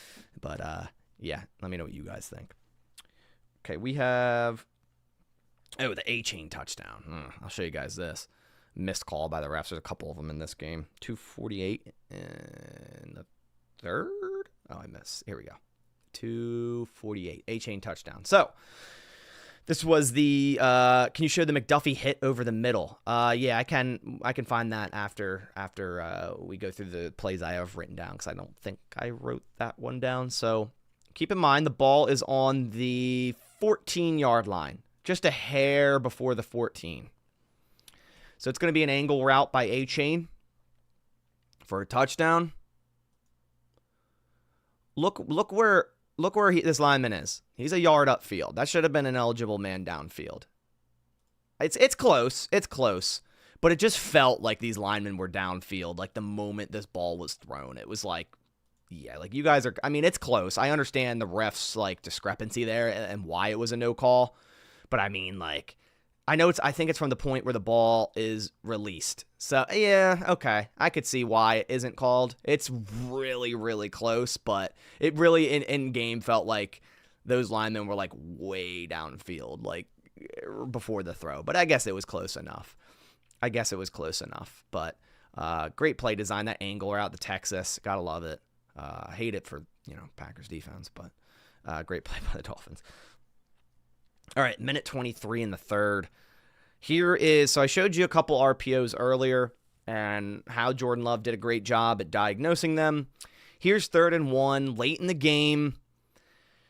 But, yeah, let me know what you guys think. Okay, we have, the A-chain touchdown. I'll show you guys this. Missed call by the refs. There's a couple of them in this game. 2:48 in the third. Oh, I missed. Here we go. 2:48. A-chain touchdown. So, this was the, can you show the McDuffy hit over the middle? Yeah, I can find that after we go through the plays I have written down, because I don't think I wrote that one down. So keep in mind the ball is on the 14-yard line, just a hair before the 14. So it's going to be an angle route by A-Chain for a touchdown. Look where this lineman is. He's a yard upfield. That should have been an eligible man downfield. It's close. It's close. But it just felt like these linemen were downfield, like the moment this ball was thrown. It was like, yeah, like you guys are, it's close. I understand the refs, like, discrepancy there and why it was a no call. But I think it's from the point where the ball is released. So, yeah, okay. I could see why it isn't called. It's really, really close, but it really, in game, felt like those linemen were, like, way downfield, like, before the throw. But I guess it was close enough. But great play design. That angle route, the Texas. Gotta love it. I hate it for, Packers defense, but great play by the Dolphins. All right, minute 23 in the third. So I showed you a couple RPOs earlier and how Jordan Love did a great job at diagnosing them. Here's 3rd and 1, late in the game,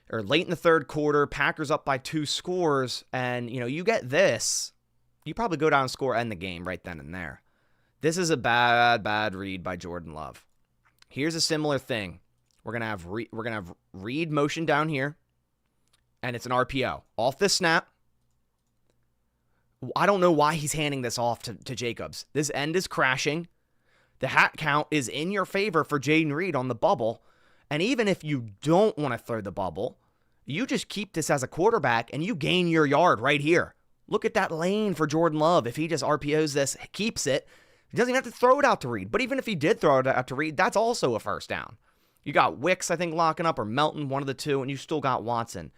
or late in the third quarter, Packers up by 2 scores, and, you get this, you probably go down and score, end the game right then and there. This is a bad read by Jordan Love. Here's a similar thing. We're gonna have Reed motion down here, and it's an RPO. Off this snap, I don't know why he's handing this off to Jacobs. This end is crashing. The hat count is in your favor for Jaden Reed on the bubble. And even if you don't want to throw the bubble, you just keep this as a quarterback and you gain your yard right here. Look at that lane for Jordan Love. If he just RPOs this, keeps it, he doesn't even have to throw it out to Reed. But even if he did throw it out to Reed, that's also a first down. You got Wicks, I think, locking up, or Melton, one of the two, and you still got Watson.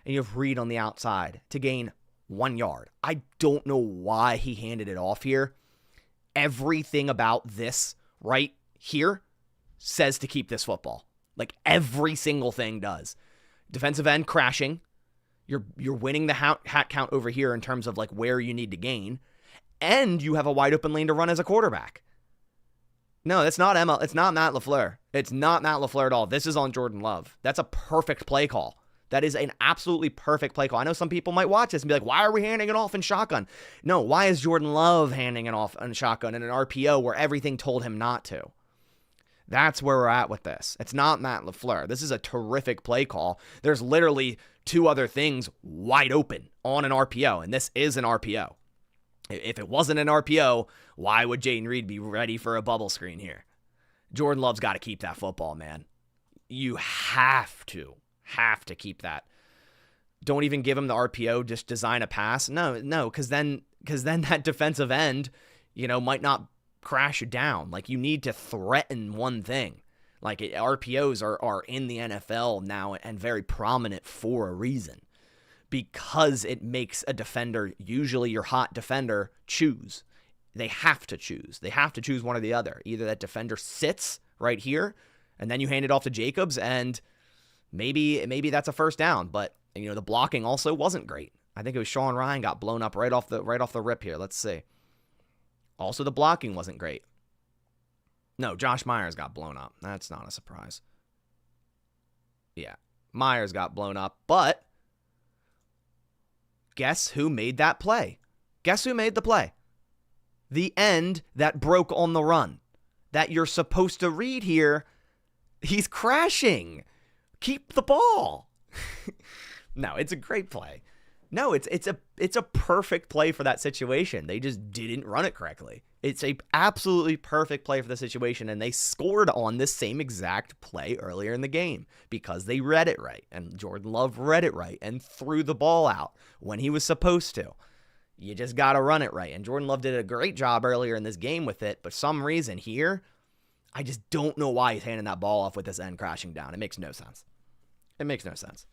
And you have Reed on the outside to gain 1 yard. I don't know why he handed it off here. Everything about this right here says to keep this football. Like, every single thing does. Defensive end crashing. You're winning the hat count over here in terms of, like, where you need to gain. And you have a wide open lane to run as a quarterback. No, it's not Matt LaFleur. It's not Matt LaFleur at all. This is on Jordan Love. That's a perfect play call. That is an absolutely perfect play call. I know some people might watch this and be like, why are we handing it off in shotgun? No, why is Jordan Love handing it off in shotgun in an RPO where everything told him not to? That's where we're at with this. It's not Matt LaFleur. This is a terrific play call. There's literally 2 other things wide open on an RPO, and this is an RPO. If it wasn't an RPO, why would Jaden Reed be ready for a bubble screen here? Jordan Love's got to keep that football, man. You have to keep that. Don't even give him the RPO, just design a pass. No, because then that defensive end, might not crash you down. Like, you need to threaten one thing. Like, RPOs are in the NFL now and very prominent for a reason. Because it makes a defender, usually your hot defender, choose. They have to choose. They have to choose one or the other. Either that defender sits right here, and then you hand it off to Jacobs, and maybe that's a first down. But the blocking also wasn't great. I think it was Sean Ryan got blown up right off the rip here. Let's see. Also, the blocking wasn't great. No, Josh Myers got blown up. That's not a surprise. Yeah, Myers got blown up, but guess who made that play? Guess who made the play? The end that broke on the run that you're supposed to read here. He's crashing. Keep the ball. No, it's a great play. No, it's a perfect play for that situation. They just didn't run it correctly. It's a absolutely perfect play for the situation, and they scored on this same exact play earlier in the game because they read it right, and Jordan Love read it right and threw the ball out when he was supposed to. You just got to run it right, and Jordan Love did a great job earlier in this game with it, but for some reason here, I just don't know why he's handing that ball off with this end crashing down. It makes no sense. It makes no sense.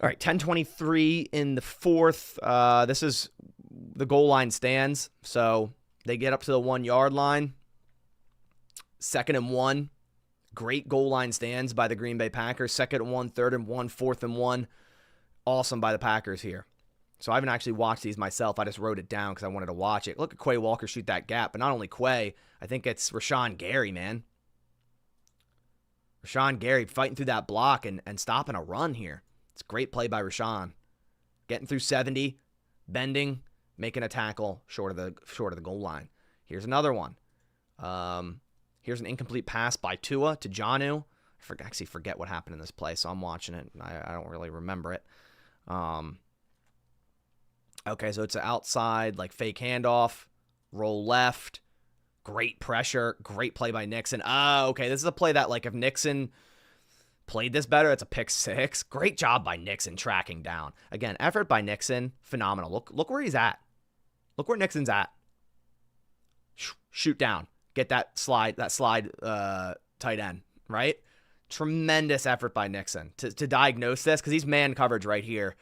All right, 10:23 in the fourth. This is the goal line stands. So they get up to the 1 yard line. 2nd and 1. Great goal line stands by the Green Bay Packers. 2nd and 1, 3rd and 1, 4th and 1. Awesome by the Packers here. So I haven't actually watched these myself. I just wrote it down because I wanted to watch it. Look at Quay Walker shoot that gap. But not only Quay, I think it's Rashawn Gary, man. Rashawn Gary fighting through that block and stopping a run here. It's a great play by Rashawn. Getting through 70, bending, making a tackle short of the goal line. Here's another one. Here's an incomplete pass by Tua to Jonnu. I actually forget what happened in this play, so I'm watching it. I don't really remember it. Okay, so it's an outside, like fake handoff, roll left, great pressure, great play by Nixon. Okay, this is a play that, like, if Nixon played this better, it's a pick six. Great job by Nixon tracking down. Again, effort by Nixon, phenomenal. Look where he's at. Look where Nixon's at. Shoot down. Get that slide tight end, right? Tremendous effort by Nixon to diagnose this, because he's man coverage right here,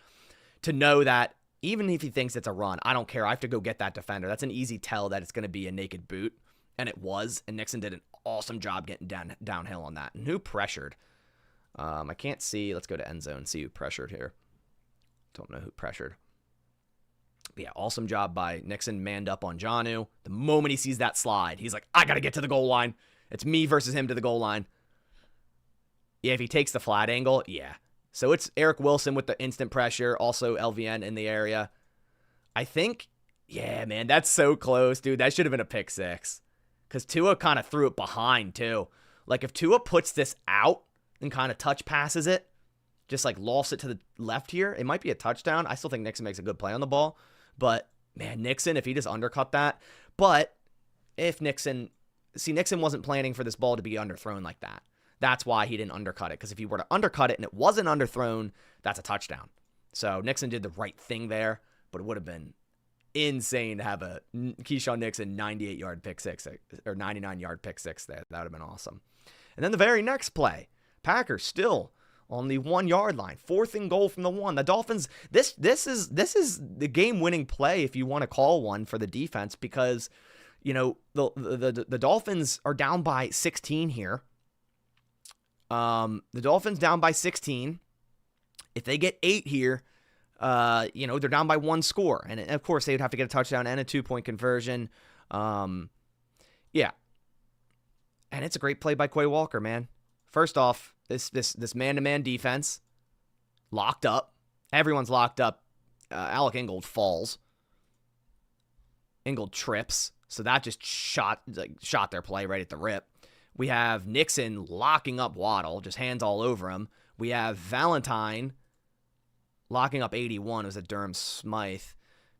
to know that even if he thinks it's a run, I don't care. I have to go get that defender. That's an easy tell that it's going to be a naked boot, and it was, and Nixon did an awesome job getting downhill on that. And who pressured? I can't see. Let's go to end zone and see who pressured here. Don't know who pressured. But yeah, awesome job by Nixon, manned up on Jonnu. The moment he sees that slide, he's like, I got to get to the goal line. It's me versus him to the goal line. Yeah, if he takes the flat angle, yeah. So it's Eric Wilson with the instant pressure, also LVN in the area. I think, yeah, man, that's so close, dude. That should have been a pick six, because Tua kind of threw it behind, too. Like, if Tua puts this out and kind of touch passes it, just like lofts it to the left here, it might be a touchdown. I still think Nixon makes a good play on the ball. But, man, Nixon, if he just undercut that. But if Nixon wasn't planning for this ball to be underthrown like that. That's why he didn't undercut it, because if he were to undercut it and it wasn't underthrown, that's a touchdown. So Nixon did the right thing there, but it would have been insane to have a Keyshawn Nixon 98-yard pick six or 99-yard pick six there. That would have been awesome. And then the very next play, Packers still on the 1 yard line, 4th and goal from the 1. The Dolphins, this is the game-winning play, if you want to call one, for the defense, because, you know, the Dolphins are down by 16 here. The Dolphins down by 16. If they get 8 here, they're down by 1 score. And of course, they would have to get a touchdown and a 2-point conversion. Yeah. And it's a great play by Quay Walker, man. First off, this man-to-man defense, locked up. Everyone's locked up. Alec Ingold falls. Ingold trips. So that just shot their play right at the rip. We have Nixon locking up Waddle, just hands all over him. We have Valentine locking up 81. It was a Durham Smythe.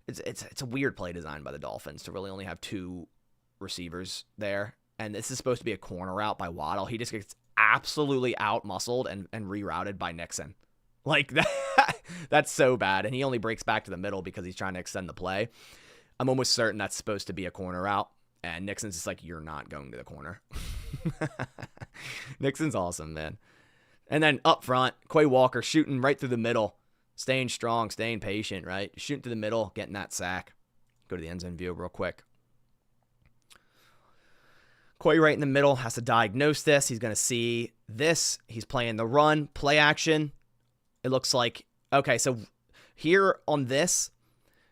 It's a weird play design by the Dolphins to really only have 2 receivers there. And this is supposed to be a corner route by Waddle. He just gets absolutely out-muscled and rerouted by Nixon. Like, that's so bad. And he only breaks back to the middle because he's trying to extend the play. I'm almost certain that's supposed to be a corner route. And Nixon's just like, you're not going to the corner. Nixon's awesome, man. And then up front, Quay Walker shooting right through the middle. Staying strong, staying patient, right? Shooting through the middle, getting that sack. Go to the end zone view real quick. Quay right in the middle has to diagnose this. He's going to see this. He's playing the run, play action. It looks like, okay, so here on this,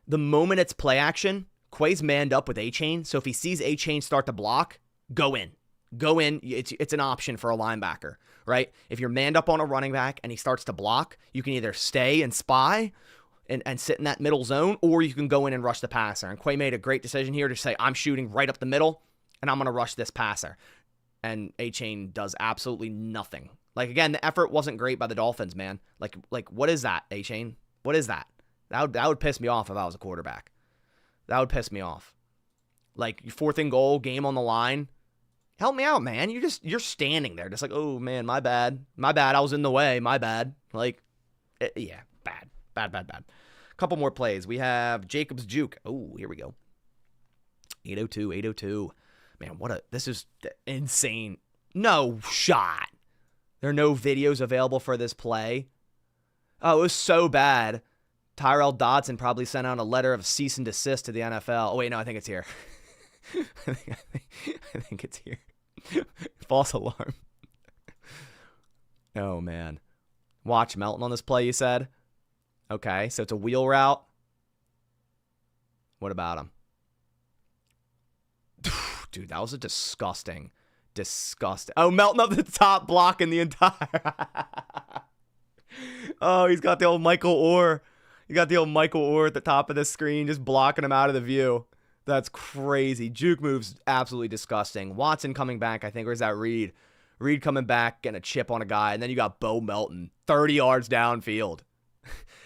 the moment it's play action, Quay's manned up with A-Chain, so if he sees A-Chain start to block, go in. Go in. It's an option for a linebacker, right? If you're manned up on a running back and he starts to block, you can either stay and spy and sit in that middle zone, or you can go in and rush the passer. And Quay made a great decision here to say, I'm shooting right up the middle, and I'm going to rush this passer. And A-Chain does absolutely nothing. Like, again, the effort wasn't great by the Dolphins, man. Like what is that, A-Chain? What is that? That would piss me off if I was a quarterback. That would piss me off. Like, 4th and goal, game on the line. Help me out, man. You're standing there just like, oh, man, my bad. My bad. I was in the way. My bad. Like, yeah, bad. Bad. Couple more plays. We have Jacobs Juke. Oh, here we go. 802. Man, this is insane. No shot. There are no videos available for this play. Oh, it was so bad. Tyrell Dodson probably sent out a letter of cease and desist to the NFL. Oh, wait, no, I think it's here. I think it's here. False alarm. Oh, man. Watch Melton on this play, you said? Okay, so it's a wheel route. What about him? Dude, that was a disgusting. Oh, Melton up the top, blocking the entire. Oh, he's got the old Michael Orr. You got the old Michael Orr at the top of the screen, just blocking him out of the view. That's crazy. Juke moves absolutely disgusting. Watson coming back, I think. Or is that Reed? Reed coming back, getting a chip on a guy. And then you got Bo Melton, 30 yards downfield.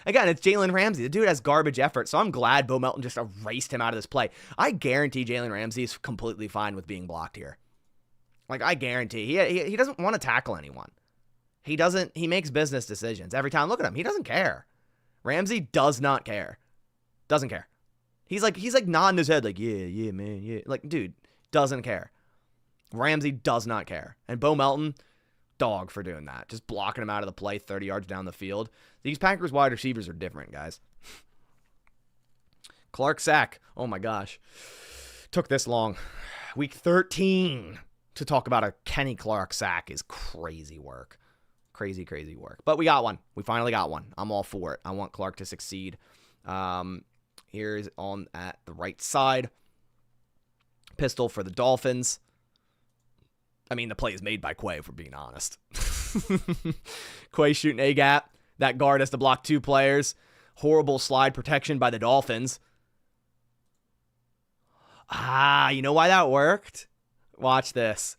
Again, it's Jalen Ramsey. The dude has garbage effort, so I'm glad Bo Melton just erased him out of this play. I guarantee Jalen Ramsey is completely fine with being blocked here. Like, I guarantee. He doesn't want to tackle anyone. He makes business decisions every time. Look at him. He doesn't care. Ramsey does not care. Doesn't care. He's like nodding his head like, yeah, man, yeah. Like, dude, doesn't care. Ramsey does not care. And Bo Melton, dog for doing that. Just blocking him out of the play 30 yards down the field. These Packers wide receivers are different, guys. Clark sack. Oh, my gosh. Took this long. Week 13 to talk about a Kenny Clark sack is crazy work. Crazy work. But we got one. We finally got one. I'm all for it. I want Clark to succeed. Here's on at the right side. Pistol for the Dolphins. I mean, the play is made by Quay, if we're being honest. Quay shooting A-gap. That guard has to block 2 players. Horrible slide protection by the Dolphins. You know why that worked? Watch this.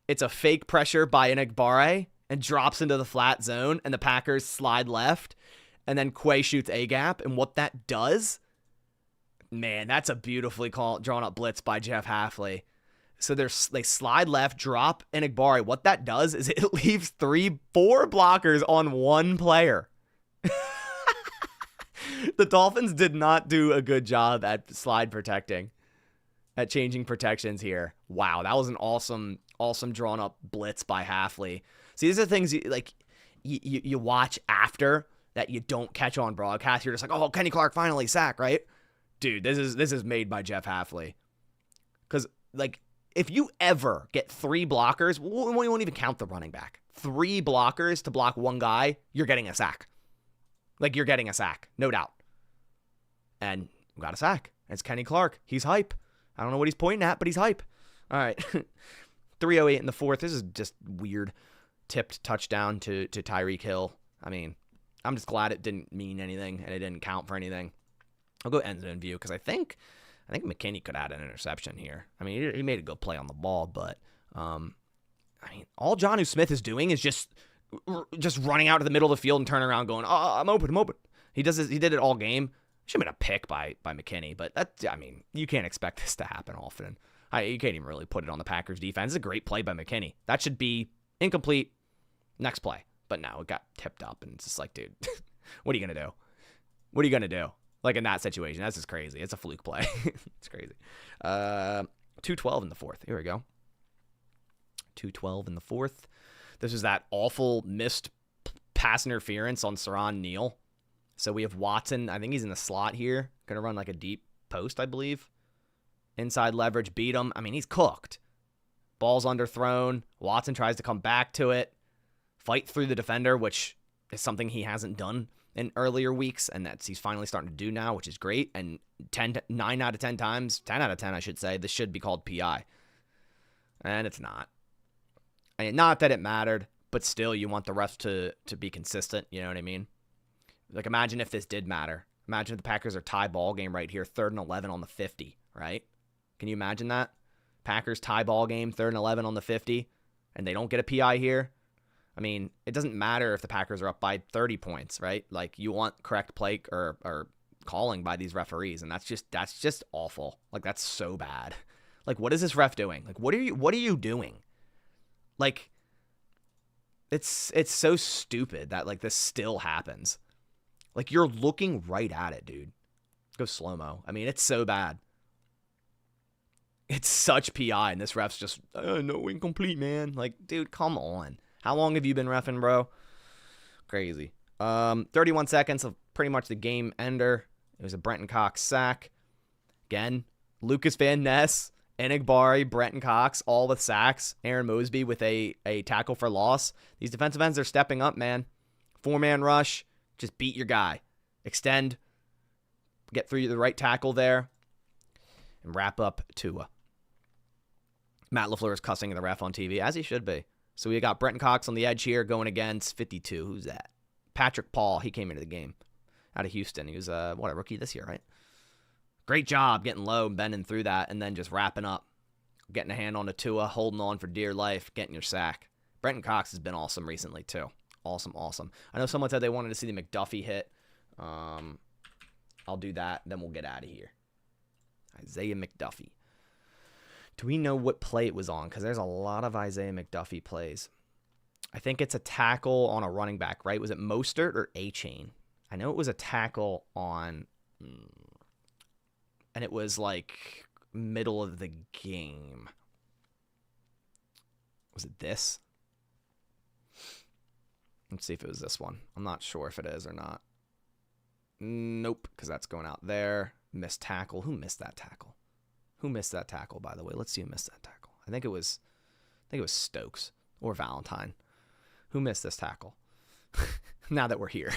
It's a fake pressure by Enigbare and drops into the flat zone, and the Packers slide left, and then Quay shoots A-gap, and what that does, man, that's a beautifully drawn up blitz by Jeff Hafley. So they slide left, drop Enigbare. What that does is it leaves 4 blockers on 1 player. The Dolphins did not do a good job at slide protecting, at changing protections here. Wow, that was an awesome drawn up blitz by Hafley. See, these are things you watch after that you don't catch on broadcast. You're just like, oh, Kenny Clark finally sack, right? Dude, this is made by Jeff Hafley. Because, like, if you ever get 3 blockers, we won't even count the running back. 3 blockers to block 1 guy, you're getting a sack. Like, you're getting a sack, no doubt. And we got a sack. It's Kenny Clark. He's hype. I don't know what he's pointing at, but he's hype. All right. 3:08 in the 4th. This is just weird. Tipped touchdown to Tyreek Hill. I mean, I'm just glad it didn't mean anything and it didn't count for anything. I'll go end zone view because I think McKinney could add an interception here. I mean, he made a good play on the ball, but I mean, all Jonnu Smith is doing is just running out to the middle of the field and turning around going, oh, I'm open. He did it all game. Should have been a pick by McKinney, but you can't expect this to happen often. You can't even really put it on the Packers defense. It's a great play by McKinney. That should be incomplete. Next play. But no, it got tipped up, and it's just like, dude, what are you going to do? What are you going to do? Like, in that situation, that's just crazy. It's a fluke play. It's crazy. 2:12 in the 4th. Here we go. 2:12 in the 4th. This is that awful missed pass interference on Saran Neal. So we have Watson. I think he's in the slot here. Going to run like a deep post, I believe. Inside leverage, beat him. I mean, he's cooked. Ball's underthrown. Watson tries to come back to it. Fight through the defender, which is something he hasn't done in earlier weeks, and he's finally starting to do now, which is great. And 10 out of 10 times, 10 out of 10, I should say, this should be called PI. And it's not. I mean, not that it mattered, but still you want the refs to be consistent, you know what I mean? Like, imagine if this did matter. Imagine if the Packers are tie ball game right here, 3rd and 11 on the 50, right? Can you imagine that? Packers tie ball game, 3rd and 11 on the 50, and they don't get a PI here? I mean, it doesn't matter if the Packers are up by 30 points, right? Like, you want correct play or calling by these referees, and that's just awful. Like, that's so bad. Like, what is this ref doing? Like, what are you doing? Like, it's so stupid that, like, this still happens. Like, you're looking right at it, dude. Go slow-mo. I mean, it's so bad. It's such PI, and this ref's just, no, incomplete, man. Like, dude, come on. How long have you been reffing, bro? Crazy. 31 seconds of pretty much the game ender. It was a Brenton Cox sack. Again, Lucas Van Ness, Enigbari, Brenton Cox, all with sacks. Aaron Mosby with a tackle for loss. These defensive ends are stepping up, man. 4-man rush. Just beat your guy. Extend. Get through the right tackle there. And wrap up Tua. Matt LaFleur is cussing the ref on TV, as he should be. So we got Brenton Cox on the edge here going against 52. Who's that? Patrick Paul. He came into the game out of Houston. He was a rookie this year, right? Great job getting low and bending through that and then just wrapping up. Getting a hand on to Tua, holding on for dear life, getting your sack. Brenton Cox has been awesome recently, too. Awesome. I know someone said they wanted to see the McDuffy hit. I'll do that, then we'll get out of here. Isaiah McDuffy. Do we know what play it was on? Because there's a lot of Isaiah McDuffy plays. I think it's a tackle on a running back, right? Was it Mostert or A-Chain? I know it was a tackle on... And it was like middle of the game. Was it this? Let's see if it was this one. I'm not sure if it is or not. Nope, because that's going out there. Missed tackle. Who missed that tackle? Who missed that tackle, by the way? Let's see who missed that tackle. I think it was Stokes or Valentine. Who missed this tackle? Now that we're here.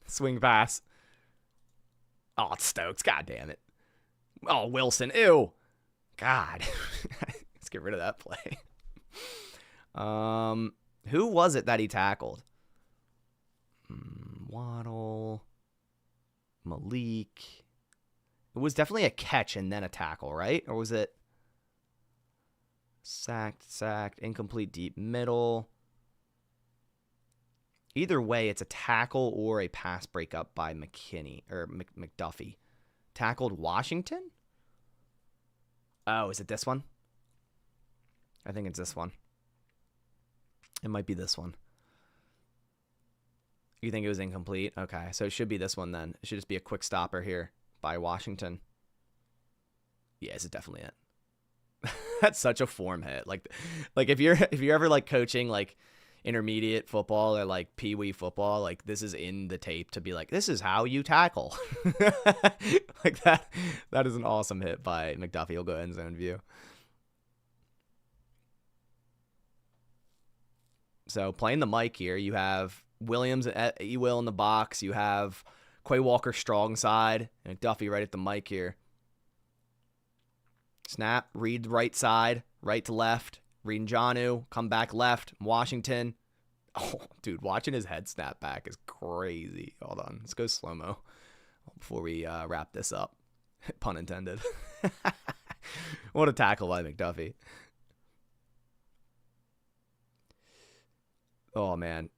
Swing pass. Oh, it's Stokes. God damn it. Oh, Wilson. Ew. God. Let's get rid of that play. Who was it that he tackled? Waddle. Malik. It was definitely a catch and then a tackle, right? Or was it sacked, incomplete, deep middle? Either way, it's a tackle or a pass breakup by McKinney or McDuffy. Tackled Washington? Oh, is it this one? I think it's this one. It might be this one. You think it was incomplete? Okay, so it should be this one then. It should just be a quick stopper here by Washington. Yeah, it's definitely it. That's such a form hit. Like if you're ever like coaching like intermediate football or like pee-wee football, like this is in the tape to be like, this is how you tackle. Like that is an awesome hit by McDuffie. He'll go end zone view. So playing the mic here, you have Williams and Ewell in the box. You have Quay Walker strong side and McDuffie right at the mic here. Snap, read right side, right to left. Reading Jonnu, come back left. Washington. Oh, dude, watching his head snap back is crazy. Hold on. Let's go slow-mo before we wrap this up. Pun intended. What a tackle by McDuffie. Oh, man.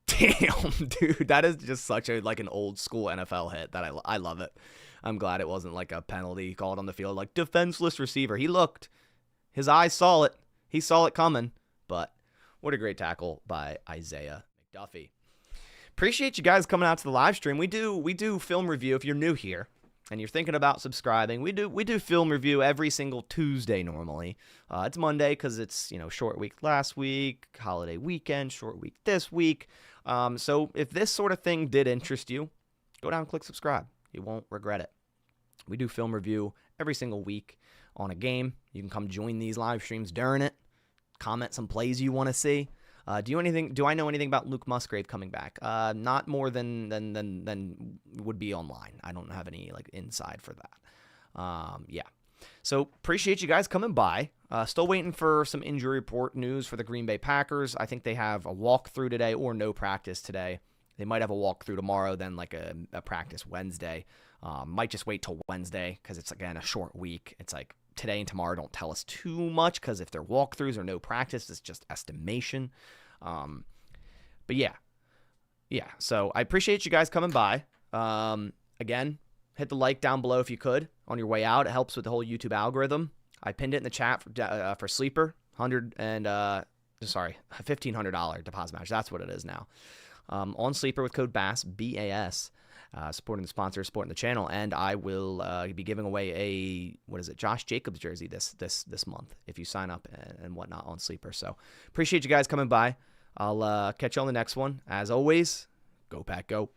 Damn, dude. That is just such a like an old school NFL hit that I love it. I'm glad it wasn't like a penalty called on the field. Like, defenseless receiver. He looked. His eyes saw it. He saw it coming. But what a great tackle by Isaiah McDuffie. Appreciate you guys coming out to the live stream. We do film review if you're new here and you're thinking about subscribing. We do film review every single Tuesday normally. It's Monday because it's, short week last week, holiday weekend, short week this week. So if this sort of thing did interest you, go down and click subscribe. You won't regret it. We do film review every single week on a game. You can come join these live streams during it. Comment some plays you want to see. Do I know anything about Luke Musgrave coming back? Not more than would be online. I don't have any like inside for that. Yeah. So appreciate you guys coming by. Still waiting for some injury report news for the Green Bay Packers. I think they have a walkthrough today or no practice today. They might have a walkthrough tomorrow, then like a practice Wednesday. Might just wait till Wednesday because it's, again, a short week. It's like today and tomorrow don't tell us too much because if they're walkthroughs or no practice, it's just estimation. But yeah. So I appreciate you guys coming by. Again, hit the like down below if you could on your way out. It helps with the whole YouTube algorithm. I pinned it in the chat for Sleeper, $1,500 deposit match. That's what it is now. On Sleeper with code BASS, B-A-S, supporting the sponsor, supporting the channel, and I will be giving away a Josh Jacobs jersey this month if you sign up and whatnot on Sleeper. So appreciate you guys coming by. I'll catch you on the next one. As always, go Pack, go.